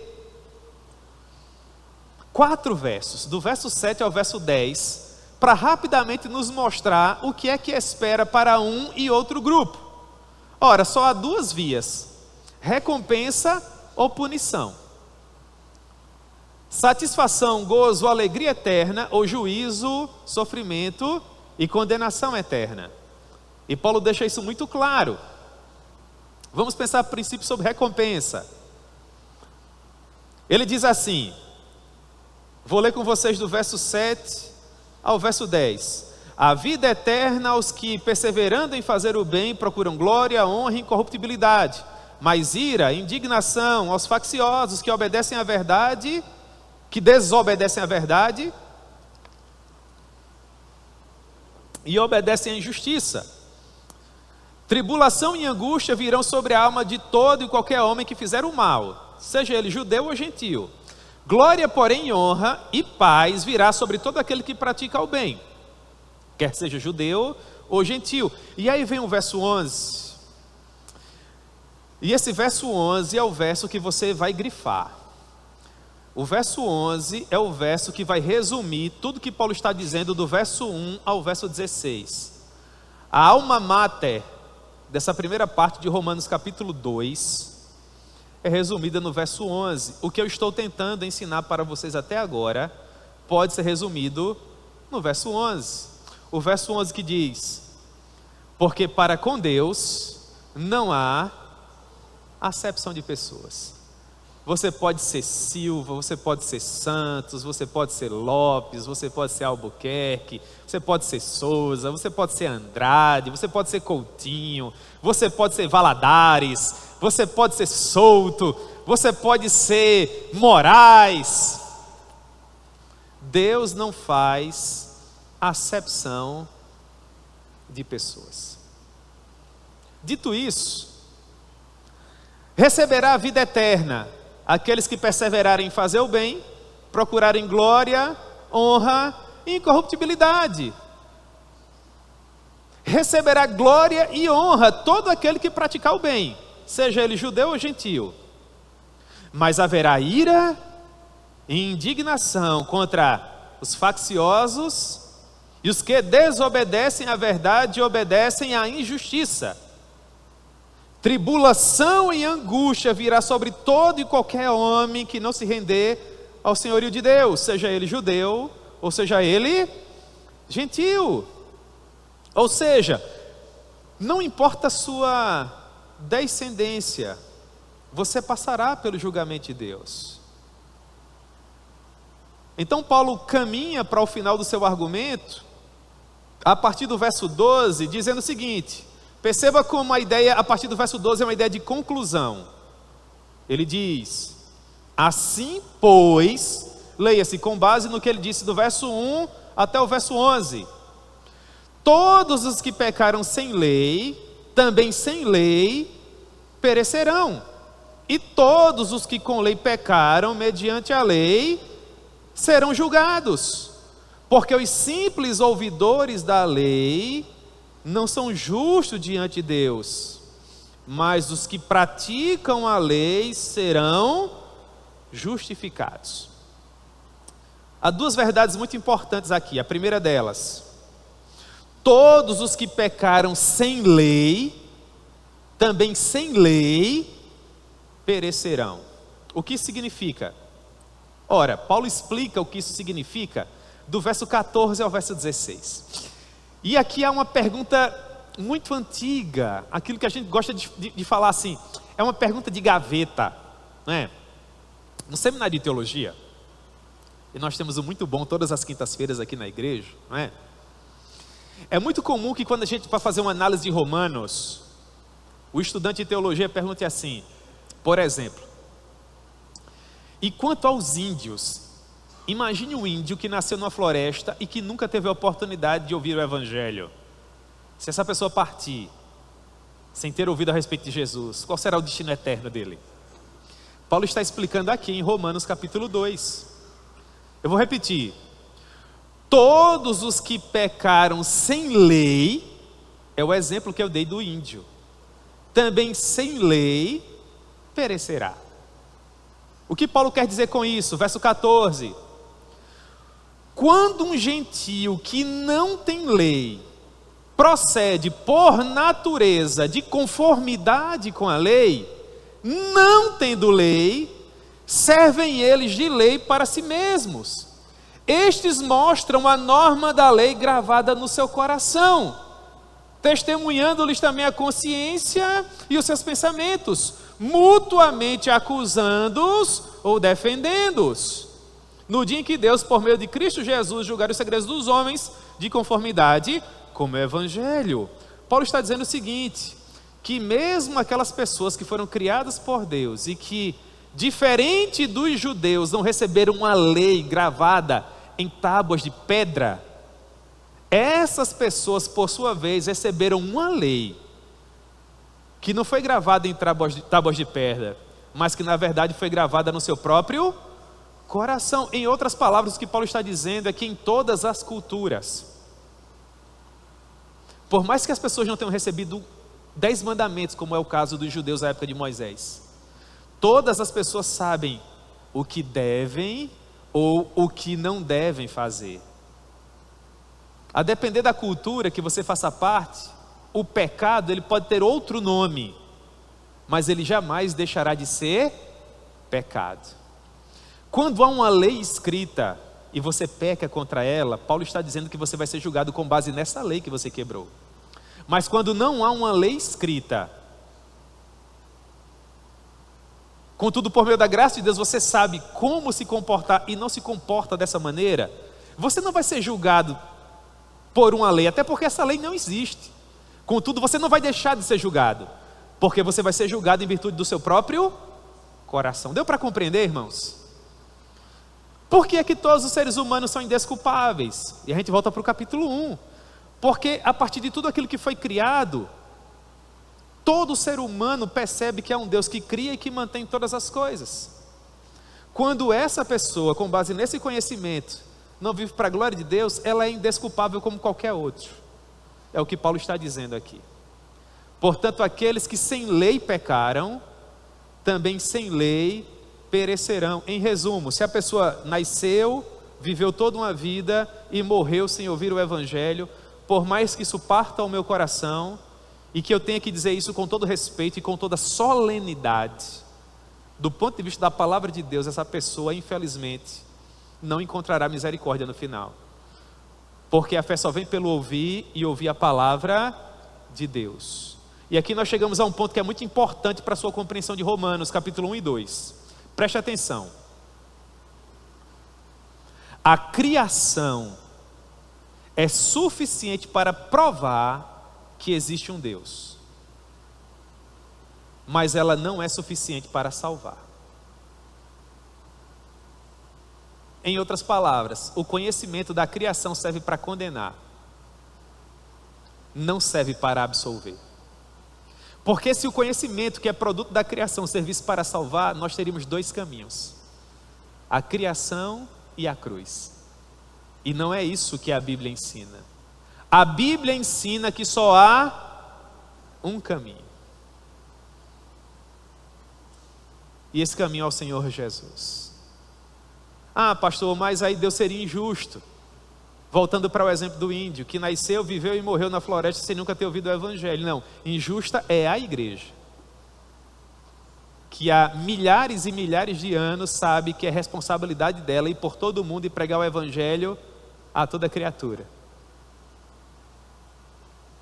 Speaker 1: 4 versos, do verso 7 ao verso 10, para rapidamente nos mostrar o que é que espera para um e outro grupo. Ora, só há 2 vias: recompensa ou punição. Satisfação, gozo, alegria eterna, ou juízo, sofrimento e condenação eterna. E Paulo deixa isso muito claro. Vamos pensar a princípio sobre recompensa. Ele diz assim, vou ler com vocês do verso 7 ao verso 10. A vida eterna aos que, perseverando em fazer o bem, procuram glória, honra e incorruptibilidade. Mas ira, indignação aos facciosos que obedecem à verdade, que desobedecem à verdade e obedecem à injustiça. Tribulação e angústia virão sobre a alma de todo e qualquer homem que fizer o mal, seja ele judeu ou gentil. Glória, porém, e honra e paz virá sobre todo aquele que pratica o bem, quer seja judeu ou gentil. E aí vem o verso 11. E esse verso 11 é o verso que você vai grifar. O verso 11 é o verso que vai resumir tudo que Paulo está dizendo do verso 1 ao verso 16. A alma mater dessa primeira parte de Romanos capítulo 2 é resumida no verso 11. O que eu estou tentando ensinar para vocês até agora pode ser resumido no verso 11. O verso 11 que diz: porque para com Deus não há acepção de pessoas. Você pode ser Silva, você pode ser Santos, você pode ser Lopes, você pode ser Albuquerque, você pode ser Souza, você pode ser Andrade, você pode ser Coutinho, você pode ser Valadares, você pode ser Souto, você pode ser Moraes. Deus não faz acepção de pessoas. Dito isso, receberá a vida eterna aqueles que perseverarem em fazer o bem, procurarem glória, honra e incorruptibilidade. Receberá glória e honra todo aquele que praticar o bem, seja ele judeu ou gentil. Mas haverá ira e indignação contra os facciosos e os que desobedecem à verdade e obedecem à injustiça. Tribulação e angústia virá sobre todo e qualquer homem que não se render ao senhorio de Deus, seja ele judeu ou seja ele gentil. Ou seja, não importa a sua descendência, você passará pelo julgamento de Deus. Então Paulo caminha para o final do seu argumento, a partir do verso 12, dizendo o seguinte. Perceba como a ideia, a partir do verso 12, é uma ideia de conclusão. Ele diz: assim, pois, Leia-se com base no que ele disse do verso 1 até o verso 11. Todos os que pecaram sem lei, também sem lei, perecerão. E todos os que com lei pecaram mediante a lei, serão julgados. Porque os simples ouvidores da lei não são justos diante de Deus, mas os que praticam a lei serão justificados. Há duas verdades muito importantes aqui. A primeira delas: todos os que pecaram sem lei, também sem lei, perecerão. O que isso significa? Ora, Paulo explica o que isso significa do verso 14 ao verso 16. E aqui há uma pergunta muito antiga, aquilo que a gente gosta de falar assim, é uma pergunta de gaveta, não é? No seminário de teologia, e nós temos um muito bom todas as quintas-feiras aqui na igreja, não é? É muito comum que quando a gente vai fazer uma análise de Romanos, o estudante de teologia pergunte assim, por exemplo: e quanto aos índios? Imagine um índio que nasceu numa floresta e que nunca teve a oportunidade de ouvir o evangelho. Se essa pessoa partir sem ter ouvido a respeito de Jesus, qual será o destino eterno dele? Paulo está explicando aqui em Romanos capítulo 2. Eu vou repetir. Todos os que pecaram sem lei, é o exemplo que eu dei do índio, também sem lei perecerá. O que Paulo quer dizer com isso? Verso 14: quando um gentio que não tem lei procede por natureza de conformidade com a lei, não tendo lei, servem eles de lei para si mesmos. Estes mostram a norma da lei gravada no seu coração, testemunhando-lhes também a consciência e os seus pensamentos, mutuamente acusando-os ou defendendo-os. No dia em que Deus, por meio de Cristo Jesus, julgar os segredos dos homens de conformidade com o Evangelho. Paulo está dizendo o seguinte, que mesmo aquelas pessoas que foram criadas por Deus e que, diferente dos judeus, não receberam uma lei gravada em tábuas de pedra, essas pessoas, por sua vez, receberam uma lei que não foi gravada em tábuas de pedra, mas que na verdade foi gravada no seu próprio coração. Em outras palavras, o que Paulo está dizendo é que em todas as culturas, por mais que as pessoas não tenham recebido 10 mandamentos, como é o caso dos judeus da época de Moisés, todas as pessoas sabem o que devem ou o que não devem fazer. A depender da cultura que você faça parte, o pecado ele pode ter outro nome, mas ele jamais deixará de ser pecado. Quando há uma lei escrita e você peca contra ela, Paulo está dizendo que você vai ser julgado com base nessa lei que você quebrou. Mas quando não há uma lei escrita, contudo, por meio da graça de Deus, você sabe como se comportar e não se comporta dessa maneira, você não vai ser julgado por uma lei, até porque essa lei não existe. Contudo, você não vai deixar de ser julgado, porque você vai ser julgado em virtude do seu próprio coração. Deu para compreender, irmãos? Por que é que todos os seres humanos são indesculpáveis? E a gente volta para o capítulo 1. Porque a partir de tudo aquilo que foi criado, todo ser humano percebe que há um Deus que cria e que mantém todas as coisas. Quando essa pessoa, com base nesse conhecimento, não vive para a glória de Deus, ela é indesculpável como qualquer outro. É o que Paulo está dizendo aqui. Portanto, aqueles que sem lei pecaram, também sem lei perecerão. Em resumo, se a pessoa nasceu, viveu toda uma vida e morreu sem ouvir o Evangelho, por mais que isso parta ao meu coração, e que eu tenha que dizer isso com todo respeito e com toda solenidade, do ponto de vista da palavra de Deus, essa pessoa, infelizmente, não encontrará misericórdia no final. Porque a fé só vem pelo ouvir e ouvir a palavra de Deus. E aqui nós chegamos a um ponto que é muito importante para a sua compreensão de Romanos, capítulo 1 e 2. Preste atenção. A criação é suficiente para provar que existe um Deus, mas ela não é suficiente para salvar. Em outras palavras, o conhecimento da criação serve para condenar, não serve para absolver. Porque se o conhecimento que é produto da criação servisse para salvar, nós teríamos dois caminhos: a criação e a cruz. E não é isso que a Bíblia ensina. A Bíblia ensina que só há um caminho. E esse caminho é o Senhor Jesus. Ah, pastor, mas aí Deus seria injusto. Voltando para o exemplo do índio, que nasceu, viveu e morreu na floresta sem nunca ter ouvido o evangelho. Não, injusta é a igreja, que há milhares e milhares de anos sabe que é responsabilidade dela ir por todo mundo e pregar o evangelho a toda criatura.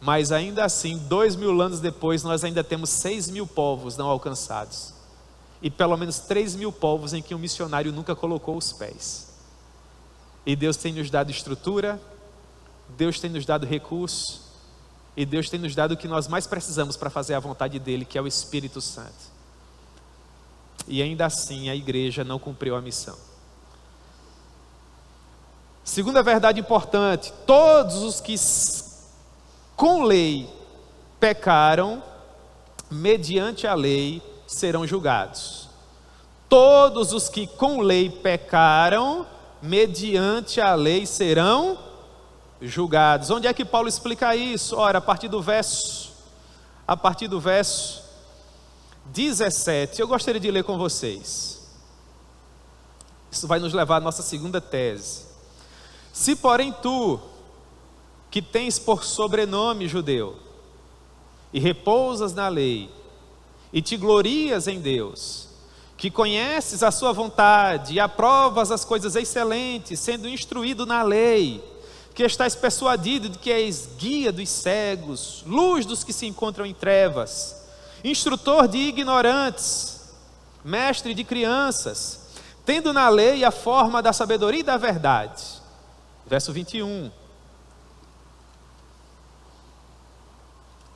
Speaker 1: Mas ainda assim, 2000 anos depois, nós ainda temos 6.000 povos não alcançados. E pelo menos 3.000 povos em que um missionário nunca colocou os pés. E Deus tem nos dado estrutura, Deus tem nos dado recurso, e Deus tem nos dado o que nós mais precisamos para fazer a vontade dEle, que é o Espírito Santo. E ainda assim a igreja não cumpriu a missão. Segunda verdade importante: todos os que com lei pecaram, mediante a lei serão julgados. Todos os que com lei pecaram, mediante a lei serão julgados. Onde é que Paulo explica isso? Ora, a partir do verso 17, eu gostaria de ler com vocês. Isso vai nos levar à nossa segunda tese. Se porém tu, que tens por sobrenome judeu, e repousas na lei, e te glorias em Deus, que conheces a sua vontade, e aprovas as coisas excelentes, sendo instruído na lei, que estás persuadido de que és guia dos cegos, luz dos que se encontram em trevas, instrutor de ignorantes, mestre de crianças, tendo na lei a forma da sabedoria e da verdade. Verso 21.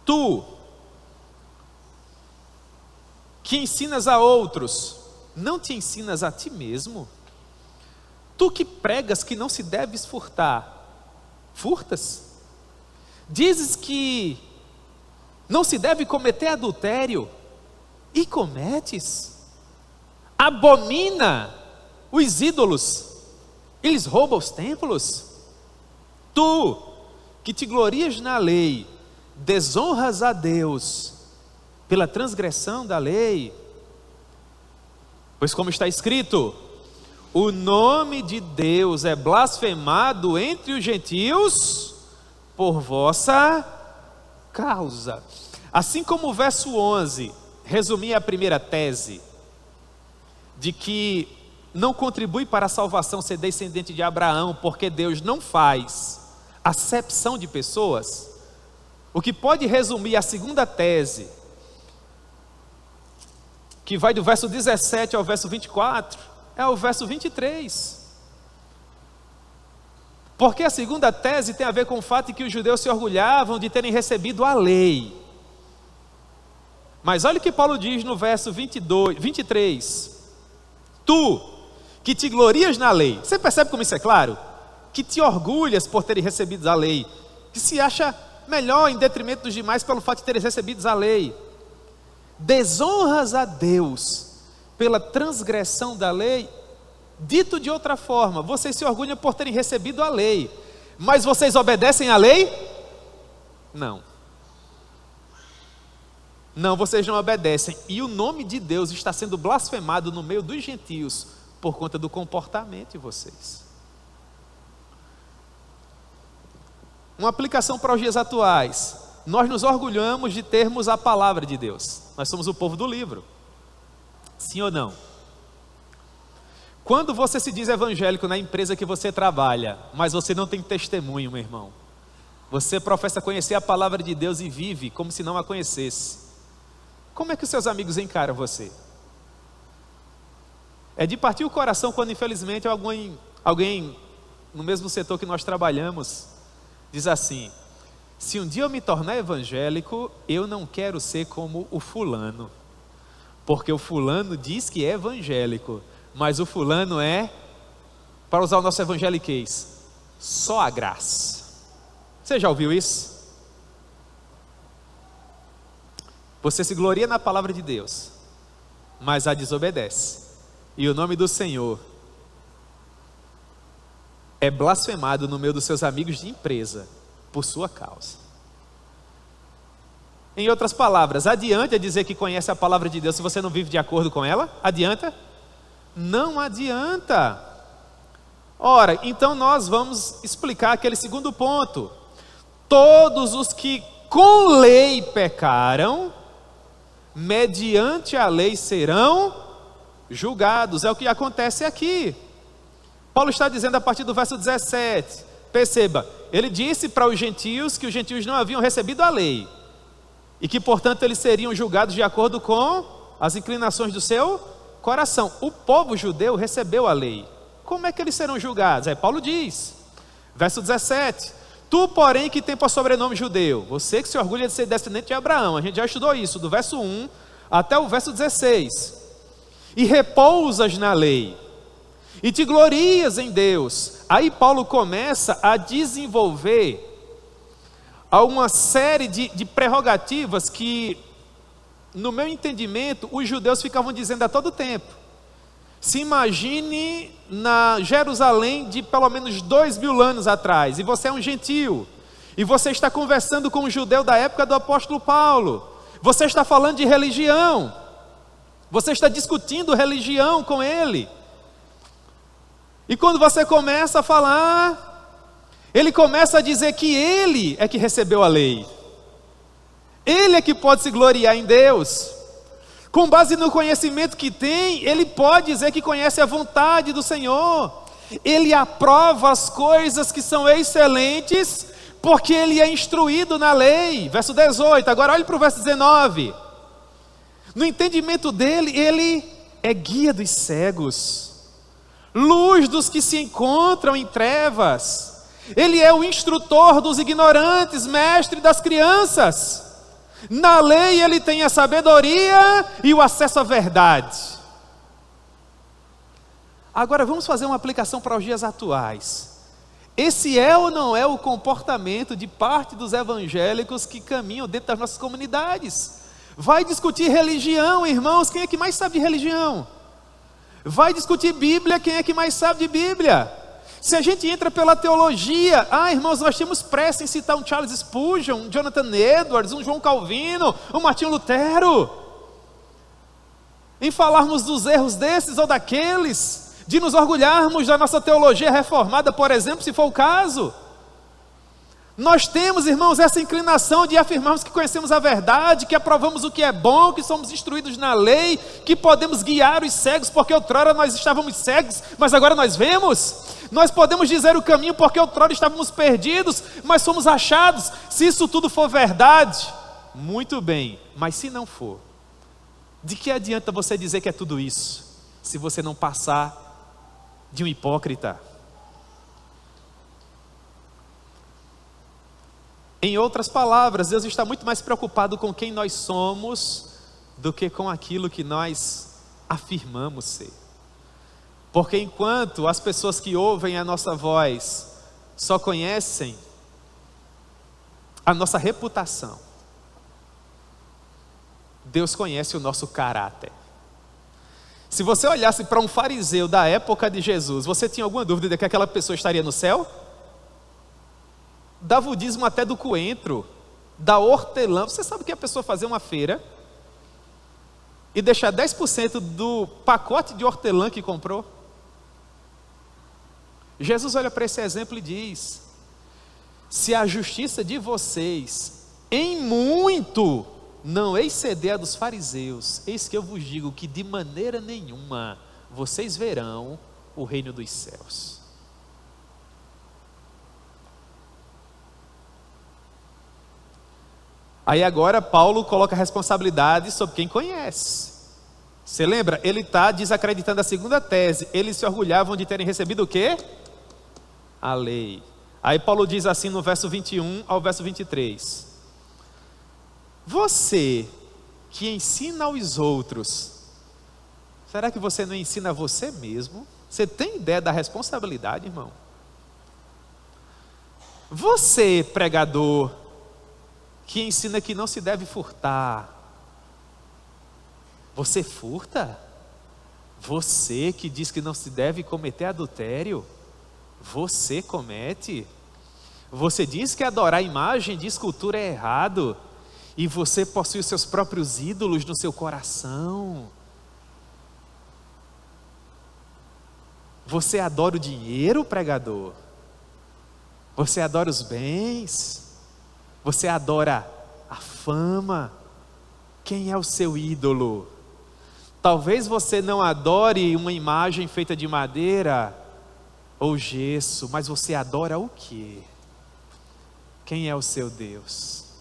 Speaker 1: Tu, que ensinas a outros, não te ensinas a ti mesmo? Tu que pregas que não se deves furtar, furtas? Dizes que não se deve cometer adultério, e cometes? Abomina os ídolos, eles roubam os templos? Tu, que te glorias na lei, desonras a Deus pela transgressão da lei? Pois como está escrito, o nome de Deus é blasfemado entre os gentios por vossa causa. Assim como o verso 11 resumia a primeira tese, de que não contribui para a salvação ser descendente de Abraão, porque Deus não faz acepção de pessoas. O que pode resumir a segunda tese, que vai do verso 17 ao verso 24, é o verso 23. Porque a segunda tese tem a ver com o fato de que os judeus se orgulhavam de terem recebido a lei. Mas olha o que Paulo diz no verso 23. Tu, que te glorias na lei. Você percebe como isso é claro? Que te orgulhas por terem recebido a lei. Que se acha melhor em detrimento dos demais pelo fato de terem recebido a lei. Desonras a Deus pela transgressão da lei. Dito de outra forma, vocês se orgulham por terem recebido a lei, mas vocês obedecem à lei? Não. Não, vocês não obedecem. E o nome de Deus está sendo blasfemado no meio dos gentios por conta do comportamento de vocês. Uma aplicação para os dias atuais. Nós nos orgulhamos de termos a palavra de Deus. Nós somos o povo do livro. Sim ou não? Quando você se diz evangélico na empresa que você trabalha, mas você não tem testemunho, meu irmão, você professa conhecer a palavra de Deus e vive como se não a conhecesse, como é que os seus amigos encaram você? É de partir o coração quando infelizmente alguém no mesmo setor que nós trabalhamos diz assim: se um dia eu me tornar evangélico, eu não quero ser como o fulano, porque o fulano diz que é evangélico, mas o fulano é para usar o nosso evangeliquez, só a graça. Você já ouviu isso? Você se gloria na palavra de Deus, mas a desobedece, e o nome do Senhor é blasfemado no meio dos seus amigos de empresa, por sua causa. Em outras palavras, adianta dizer que conhece a palavra de Deus se você não vive de acordo com ela? Adianta? Não adianta. Ora, então nós vamos explicar aquele segundo ponto. Todos os que com lei pecaram, mediante a lei serão julgados. É o que acontece aqui. Paulo está dizendo a partir do verso 17, perceba, ele disse para os gentios que os gentios não haviam recebido a lei, e que portanto eles seriam julgados de acordo com as inclinações do seu coração. O povo judeu recebeu a lei. Como é que eles serão julgados? Aí Paulo diz, verso 17, tu porém que tem por sobrenome judeu, você que se orgulha de ser descendente de Abraão, a gente já estudou isso, do verso 1 até o verso 16, e repousas na lei, e te glorias em Deus. Aí Paulo começa a desenvolver uma série de prerrogativas que, no meu entendimento, os judeus ficavam dizendo a todo tempo. Se imagine na Jerusalém de pelo menos 2000 anos atrás, e você é um gentio, e você está conversando com um judeu da época do apóstolo Paulo, você está falando de religião, você está discutindo religião com ele, e quando você começa a falar, ele começa a dizer que ele é que recebeu a lei, ele é que pode se gloriar em Deus. Com base no conhecimento que tem, ele pode dizer que conhece a vontade do Senhor. Ele aprova as coisas que são excelentes, porque ele é instruído na lei. Verso 18, agora olhe para o verso 19. No entendimento dele, ele é guia dos cegos, luz dos que se encontram em trevas. Ele é o instrutor dos ignorantes, mestre das crianças. Na lei ele tem a sabedoria e o acesso à verdade. Agora vamos fazer uma aplicação para os dias atuais. Esse é ou não é o comportamento de parte dos evangélicos que caminham dentro das nossas comunidades? Vai discutir religião, irmãos, quem é que mais sabe de religião? Vai discutir Bíblia, quem é que mais sabe de Bíblia? Se a gente entra pela teologia, irmãos, nós temos pressa em citar um Charles Spurgeon, um Jonathan Edwards, um João Calvino, um Martinho Lutero, em falarmos dos erros desses ou daqueles, de nos orgulharmos da nossa teologia reformada, por exemplo, se for o caso. Nós temos, irmãos, essa inclinação de afirmarmos que conhecemos a verdade, que aprovamos o que é bom, que somos instruídos na lei, que podemos guiar os cegos, porque outrora nós estávamos cegos, mas agora nós vemos. Nós podemos dizer o caminho, porque outrora estávamos perdidos, mas somos achados. Se isso tudo for verdade, muito bem, mas se não for, de que adianta você dizer que é tudo isso, se você não passar de um hipócrita? Em outras palavras, Deus está muito mais preocupado com quem nós somos do que com aquilo que nós afirmamos ser. Porque enquanto as pessoas que ouvem a nossa voz só conhecem a nossa reputação, Deus conhece o nosso caráter. Se você olhasse para um fariseu da época de Jesus, você tinha alguma dúvida de que aquela pessoa estaria no céu? Dava o dízimo até do coentro, da hortelã. Você sabe que a pessoa fazer uma feira e deixar 10% do pacote de hortelã que comprou? Jesus olha para esse exemplo e diz: se a justiça de vocês em muito não exceder a dos fariseus, eis que eu vos digo que de maneira nenhuma vocês verão o reino dos céus. Aí agora Paulo coloca a responsabilidade sobre quem conhece. Você lembra? Ele está desacreditando a segunda tese. Eles se orgulhavam de terem recebido o quê? A lei. Aí Paulo diz assim no verso 21 ao verso 23. Você que ensina aos outros, será que você não ensina a você mesmo? Você tem ideia da responsabilidade, irmão? Você, pregador, que ensina que não se deve furtar, você furta? Você que diz que não se deve cometer adultério, você comete? Você diz que adorar imagem de escultura é errado, e você possui os seus próprios ídolos no seu coração. Você adora o dinheiro, pregador? Você adora os bens? Você adora a fama? Quem é o seu ídolo? Talvez você não adore uma imagem feita de madeira ou gesso, mas você adora o quê? Quem é o seu Deus?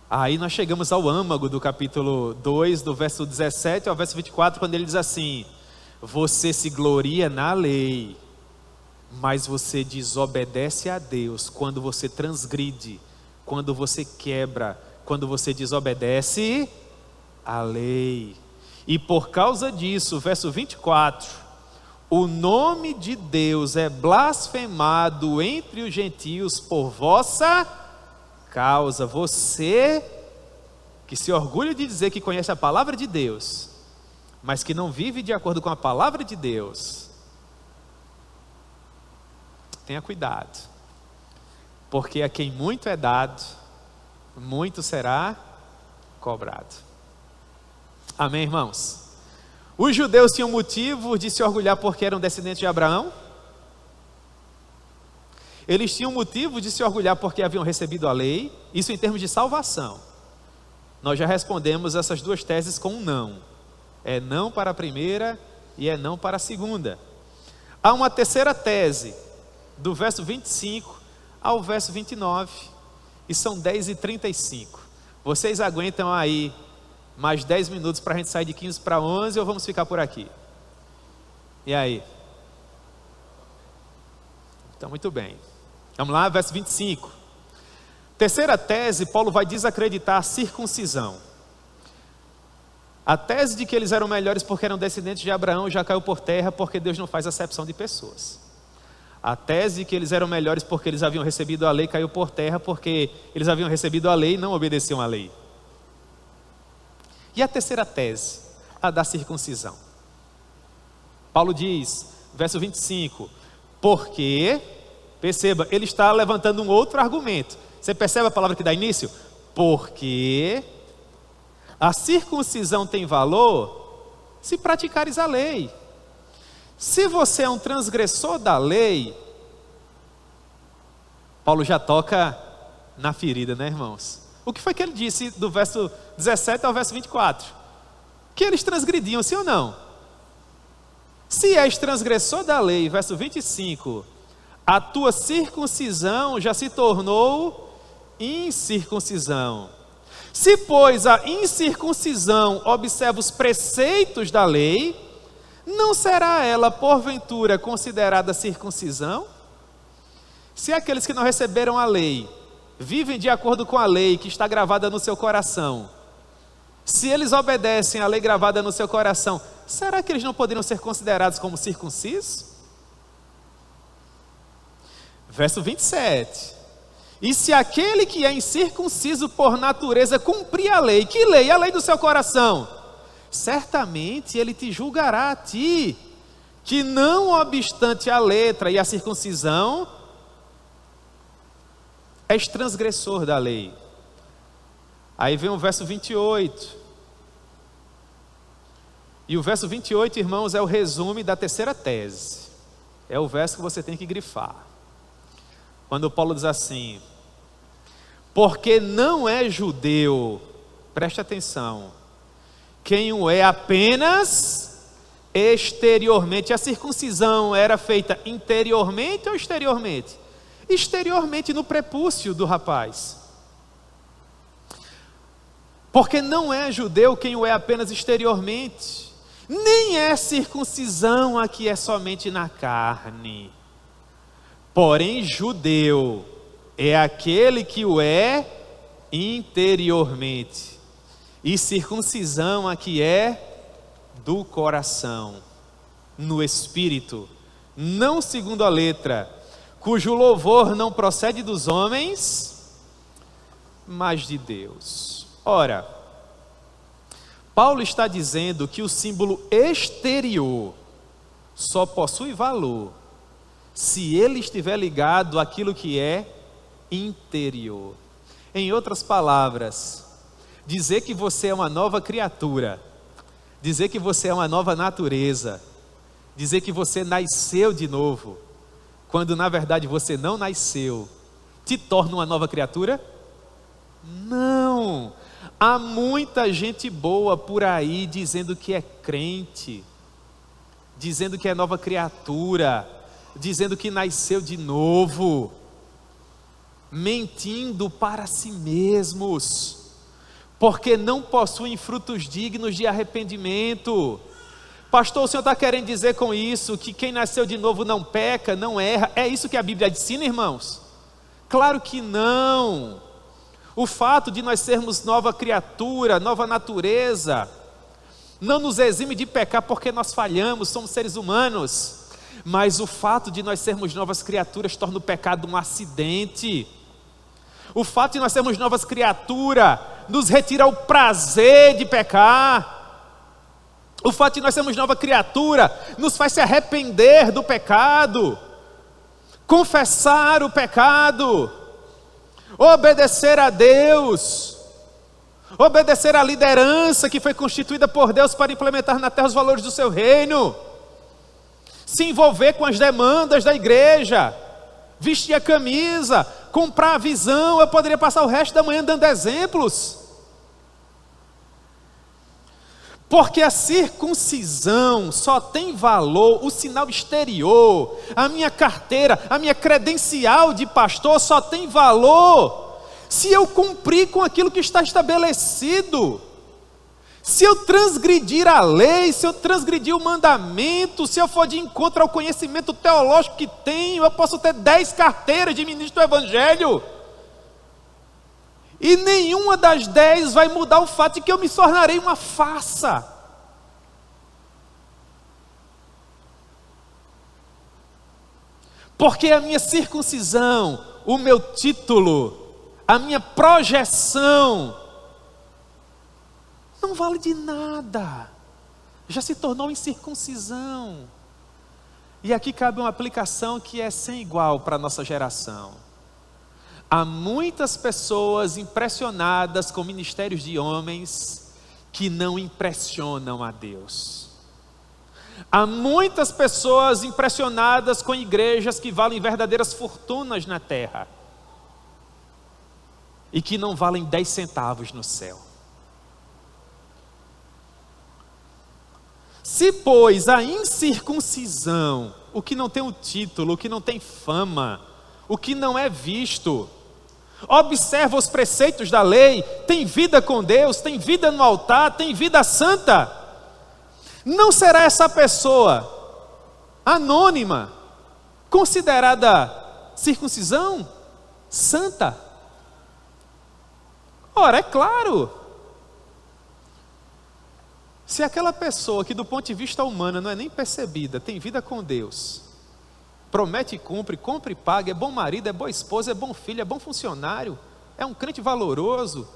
Speaker 1: Aí nós chegamos ao âmago do capítulo 2, do verso 17 ao verso 24, quando ele diz assim: você se gloria na lei, mas você desobedece a Deus quando você transgride, quando você quebra, quando você desobedece a lei. E por causa disso, verso 24, o nome de Deus é blasfemado entre os gentios por vossa causa. Você que se orgulha de dizer que conhece a palavra de Deus, mas que não vive de acordo com a palavra de Deus, tenha cuidado, porque a quem muito é dado, muito será cobrado. Amém, irmãos? Os judeus tinham motivo de se orgulhar porque eram descendentes de Abraão? Eles tinham motivo de se orgulhar porque haviam recebido a lei? Isso em termos de salvação. Nós já respondemos essas duas teses com um não. É não para a primeira e é não para a segunda. Há uma terceira tese, do verso 25 ao verso 29, e são 10h35. Vocês aguentam aí mais 10 minutos para a gente sair de 15 para 11 ou vamos ficar por aqui? E aí? Então, muito bem. Vamos lá, verso 25. Terceira tese, Paulo vai desacreditar a circuncisão. A tese de que eles eram melhores porque eram descendentes de Abraão já caiu por terra, porque Deus não faz acepção de pessoas. A tese de que eles eram melhores porque eles haviam recebido a lei caiu por terra, porque eles haviam recebido a lei e não obedeciam à lei. E a terceira tese, a da circuncisão. Paulo diz, verso 25, porque, perceba, ele está levantando um outro argumento. Você percebe a palavra que dá início? Porque a circuncisão tem valor se praticares a lei. Se você é um transgressor da lei, Paulo já toca na ferida, né, irmãos? O que foi que ele disse do verso 17 ao verso 24? Que eles transgrediam, sim ou não? Se és transgressor da lei, verso 25, a tua circuncisão já se tornou incircuncisão. Se, pois, a incircuncisão observa os preceitos da lei, não será ela, porventura, considerada circuncisão? Se aqueles que não receberam a lei vivem de acordo com a lei que está gravada no seu coração, se eles obedecem à lei gravada no seu coração, será que eles não poderiam ser considerados como circuncisos? Verso 27. E se aquele que é incircunciso por natureza cumprir a lei, que lei? A lei do seu coração. Certamente ele te julgará a ti, que não obstante a letra e a circuncisão, és transgressor da lei. Aí vem o verso 28. E o verso 28, irmãos, é o resumo da terceira tese. É o verso que você tem que grifar. Quando Paulo diz assim: porque não é judeu, preste atenção, quem o é apenas exteriormente. A circuncisão era feita interiormente ou exteriormente? Exteriormente, no prepúcio do rapaz. Porque não é judeu quem o é apenas exteriormente, nem é circuncisão a que é somente na carne. Porém, judeu é aquele que o é interiormente. E circuncisão aqui é do coração, no espírito, não segundo a letra, cujo louvor não procede dos homens, mas de Deus. Ora, Paulo está dizendo que o símbolo exterior só possui valor se ele estiver ligado àquilo que é interior. Em outras palavras, dizer que você é uma nova criatura, dizer que você é uma nova natureza, dizer que você nasceu de novo, quando na verdade você não nasceu, te torna uma nova criatura? Não! Há muita gente boa por aí dizendo que é crente, dizendo que é nova criatura, dizendo que nasceu de novo, mentindo para si mesmos, porque não possuem frutos dignos de arrependimento. Pastor, o senhor está querendo dizer com isso que quem nasceu de novo não peca, não erra? É isso que a Bíblia ensina, irmãos? Claro que não. O fato de nós sermos nova criatura, nova natureza, não nos exime de pecar porque nós falhamos, somos seres humanos. Mas o fato de nós sermos novas criaturas torna o pecado um acidente. O fato de nós sermos novas criaturas nos retira o prazer de pecar. O fato de nós sermos nova criatura nos faz se arrepender do pecado, confessar o pecado, obedecer a Deus, obedecer à liderança que foi constituída por Deus para implementar na terra os valores do seu reino, se envolver com as demandas da igreja, vestir a camisa, comprar a visão. Eu poderia passar o resto da manhã dando exemplos. Porque a circuncisão só tem valor, o sinal exterior, a minha carteira, a minha credencial de pastor só tem valor se eu cumprir com aquilo que está estabelecido. Se eu transgredir a lei, se eu transgredir o mandamento, se eu for de encontro ao conhecimento teológico que tenho, eu posso ter 10 carteiras de ministro do Evangelho, e nenhuma das 10 vai mudar o fato de que eu me tornarei uma farsa. Porque a minha circuncisão, o meu título, a minha projeção, não vale de nada, já se tornou incircuncisão. E aqui cabe uma aplicação que é sem igual para a nossa geração. Há muitas pessoas impressionadas com ministérios de homens que não impressionam a Deus. Há muitas pessoas impressionadas com igrejas que valem verdadeiras fortunas na terra e que não valem 10 centavos no céu. Se, pois, a incircuncisão, o que não tem o título, o que não tem fama, o que não é visto, observa os preceitos da lei, tem vida com Deus, tem vida no altar, tem vida santa, não será essa pessoa anônima considerada circuncisão santa? Ora, é claro. Se aquela pessoa que do ponto de vista humano não é nem percebida, tem vida com Deus, promete e cumpre, compra e paga, é bom marido, é boa esposa, é bom filho, é bom funcionário, é um crente valoroso,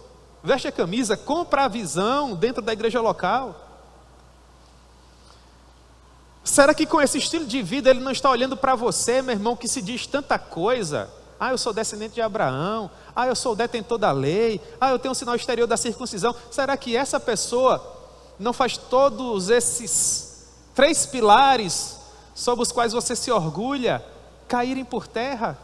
Speaker 1: veste a camisa, compra a visão dentro da igreja local. Será que com esse estilo de vida ele não está olhando para você, meu irmão, que se diz tanta coisa? Ah, eu sou descendente de Abraão, ah, eu sou o detentor da lei, ah, eu tenho um sinal exterior da circuncisão. Será que essa pessoa não faz todos esses 3 pilares sobre os quais você se orgulha caírem por terra?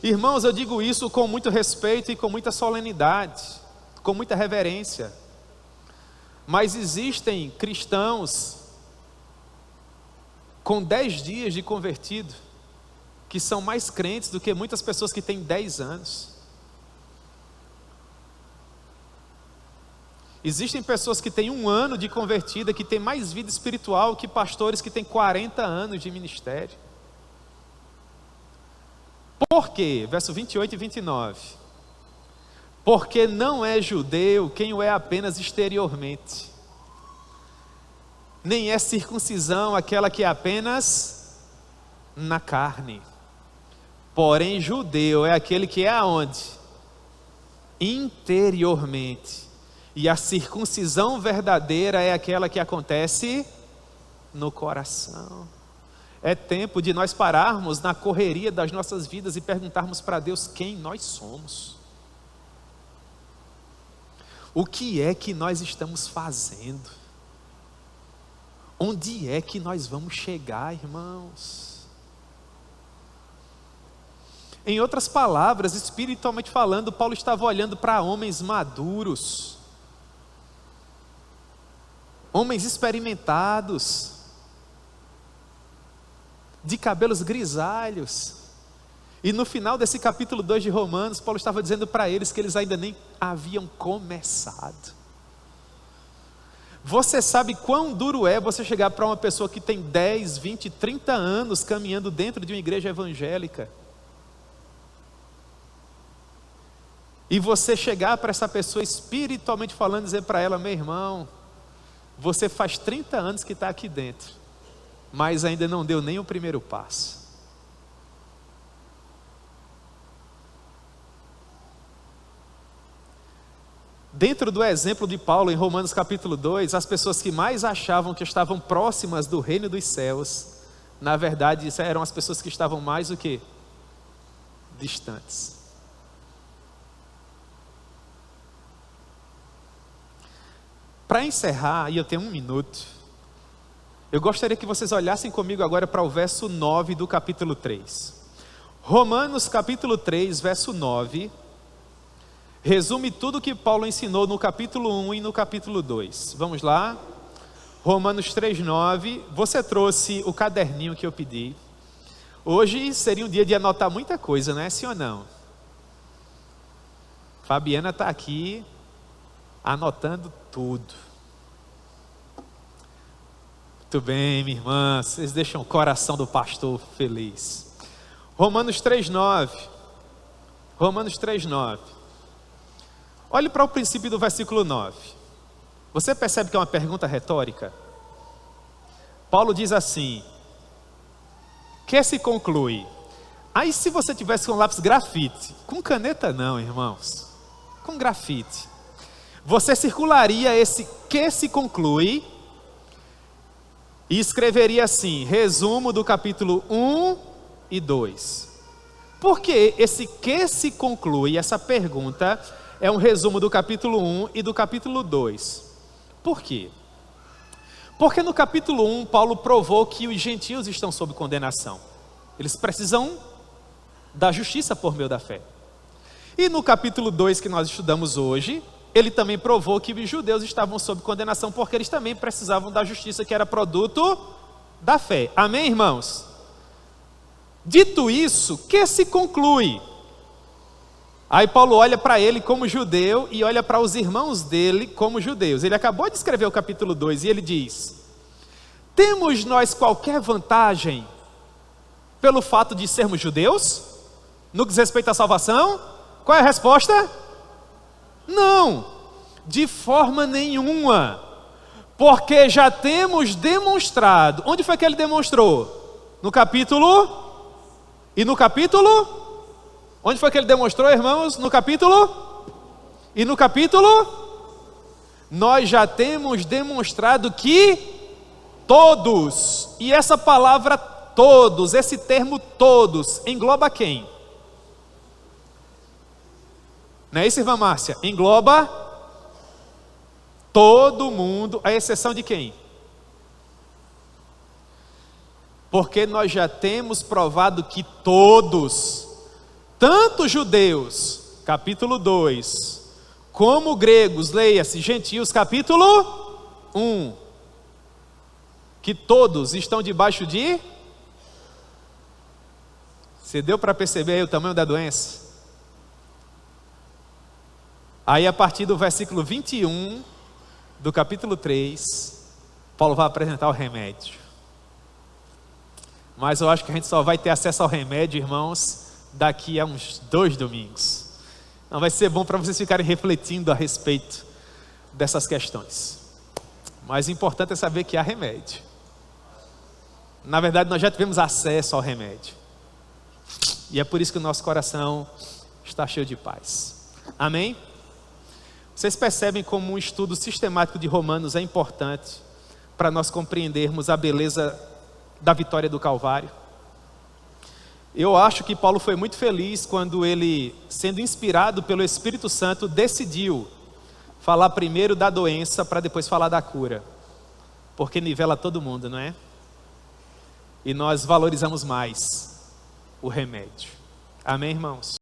Speaker 1: Irmãos, eu digo isso com muito respeito e com muita solenidade, com muita reverência. Mas existem cristãos com 10 dias de convertido que são mais crentes do que muitas pessoas que têm 10 anos. Existem pessoas que têm 1 ano de convertida, que têm mais vida espiritual que pastores que têm 40 anos de ministério. Por quê? Verso 28 e 29. Porque não é judeu quem o é apenas exteriormente, nem é circuncisão aquela que é apenas na carne. Porém, judeu é aquele que é aonde? Interiormente. E a circuncisão verdadeira é aquela que acontece no coração. É tempo de nós pararmos na correria das nossas vidas e perguntarmos para Deus quem nós somos. O que é que nós estamos fazendo? Onde é que nós vamos chegar, irmãos? Em outras palavras, espiritualmente falando, Paulo estava olhando para homens maduros, homens experimentados, de cabelos grisalhos. E no final desse capítulo 2 de Romanos, Paulo estava dizendo para eles que eles ainda nem haviam começado. Você sabe quão duro é você chegar para uma pessoa que tem 10, 20, 30 anos caminhando dentro de uma igreja evangélica, e você chegar para essa pessoa espiritualmente falando, dizer para ela: meu irmão, você faz 30 anos que está aqui dentro, mas ainda não deu nem o primeiro passo. Dentro do exemplo de Paulo em Romanos capítulo 2, as pessoas que mais achavam que estavam próximas do reino dos céus, na verdade eram as pessoas que estavam mais o quê? Distantes. Para encerrar, e eu tenho 1 minuto, eu gostaria que vocês olhassem comigo agora para o verso 9 do capítulo 3. Romanos capítulo 3, verso 9, resume tudo que Paulo ensinou no capítulo 1 e no capítulo 2. Vamos lá? Romanos 3, 9. Você trouxe o caderninho que eu pedi. Hoje seria um dia de anotar muita coisa, não é? Sim ou não? Fabiana está aqui anotando tudo. Muito bem, minha irmã, vocês deixam o coração do pastor feliz. Romanos 3:9. Romanos 3:9. Olhe para o princípio do versículo 9. Você percebe que é uma pergunta retórica? Paulo diz assim: que se conclui? Aí se você tivesse com lápis grafite, com caneta não, irmãos, com grafite, você circularia esse que se conclui e escreveria assim: resumo do capítulo 1 e 2. Por que esse que se conclui, essa pergunta, é um resumo do capítulo 1 e do capítulo 2? Por quê? Porque no capítulo 1, Paulo provou que os gentios estão sob condenação. Eles precisam da justiça por meio da fé. E no capítulo 2 que nós estudamos hoje, ele também provou que os judeus estavam sob condenação, porque eles também precisavam da justiça que era produto da fé. Amém, irmãos? Dito isso, que se conclui? Aí Paulo olha para ele como judeu e olha para os irmãos dele como judeus. Ele acabou de escrever o capítulo 2 e ele diz: temos nós qualquer vantagem pelo fato de sermos judeus? No que diz respeito à salvação? Qual é a resposta? Não, de forma nenhuma, porque já temos demonstrado. Onde foi que ele demonstrou? No capítulo? E no capítulo? Onde foi que ele demonstrou, irmãos? No capítulo? E no capítulo? Nós já temos demonstrado que todos, e essa palavra todos, esse termo todos, engloba quem? Não é isso, irmã Márcia? Engloba todo mundo, à exceção de quem? Porque nós já temos provado que todos, tanto judeus, capítulo 2, como gregos, leia-se, gentios, capítulo 1, que todos estão debaixo de... Você deu para perceber aí o tamanho da doença? Aí a partir do versículo 21 do capítulo 3, Paulo vai apresentar o remédio. Mas eu acho que a gente só vai ter acesso ao remédio, irmãos, daqui a uns 2 domingos. Não, vai ser bom para vocês ficarem refletindo a respeito dessas questões. Mas o importante é saber que há remédio. Na verdade, nós já tivemos acesso ao remédio. E é por isso que o nosso coração está cheio de paz. Amém? Vocês percebem como um estudo sistemático de Romanos é importante para nós compreendermos a beleza da vitória do Calvário? Eu acho que Paulo foi muito feliz quando ele, sendo inspirado pelo Espírito Santo, decidiu falar primeiro da doença para depois falar da cura. Porque nivela todo mundo, não é? E nós valorizamos mais o remédio. Amém, irmãos?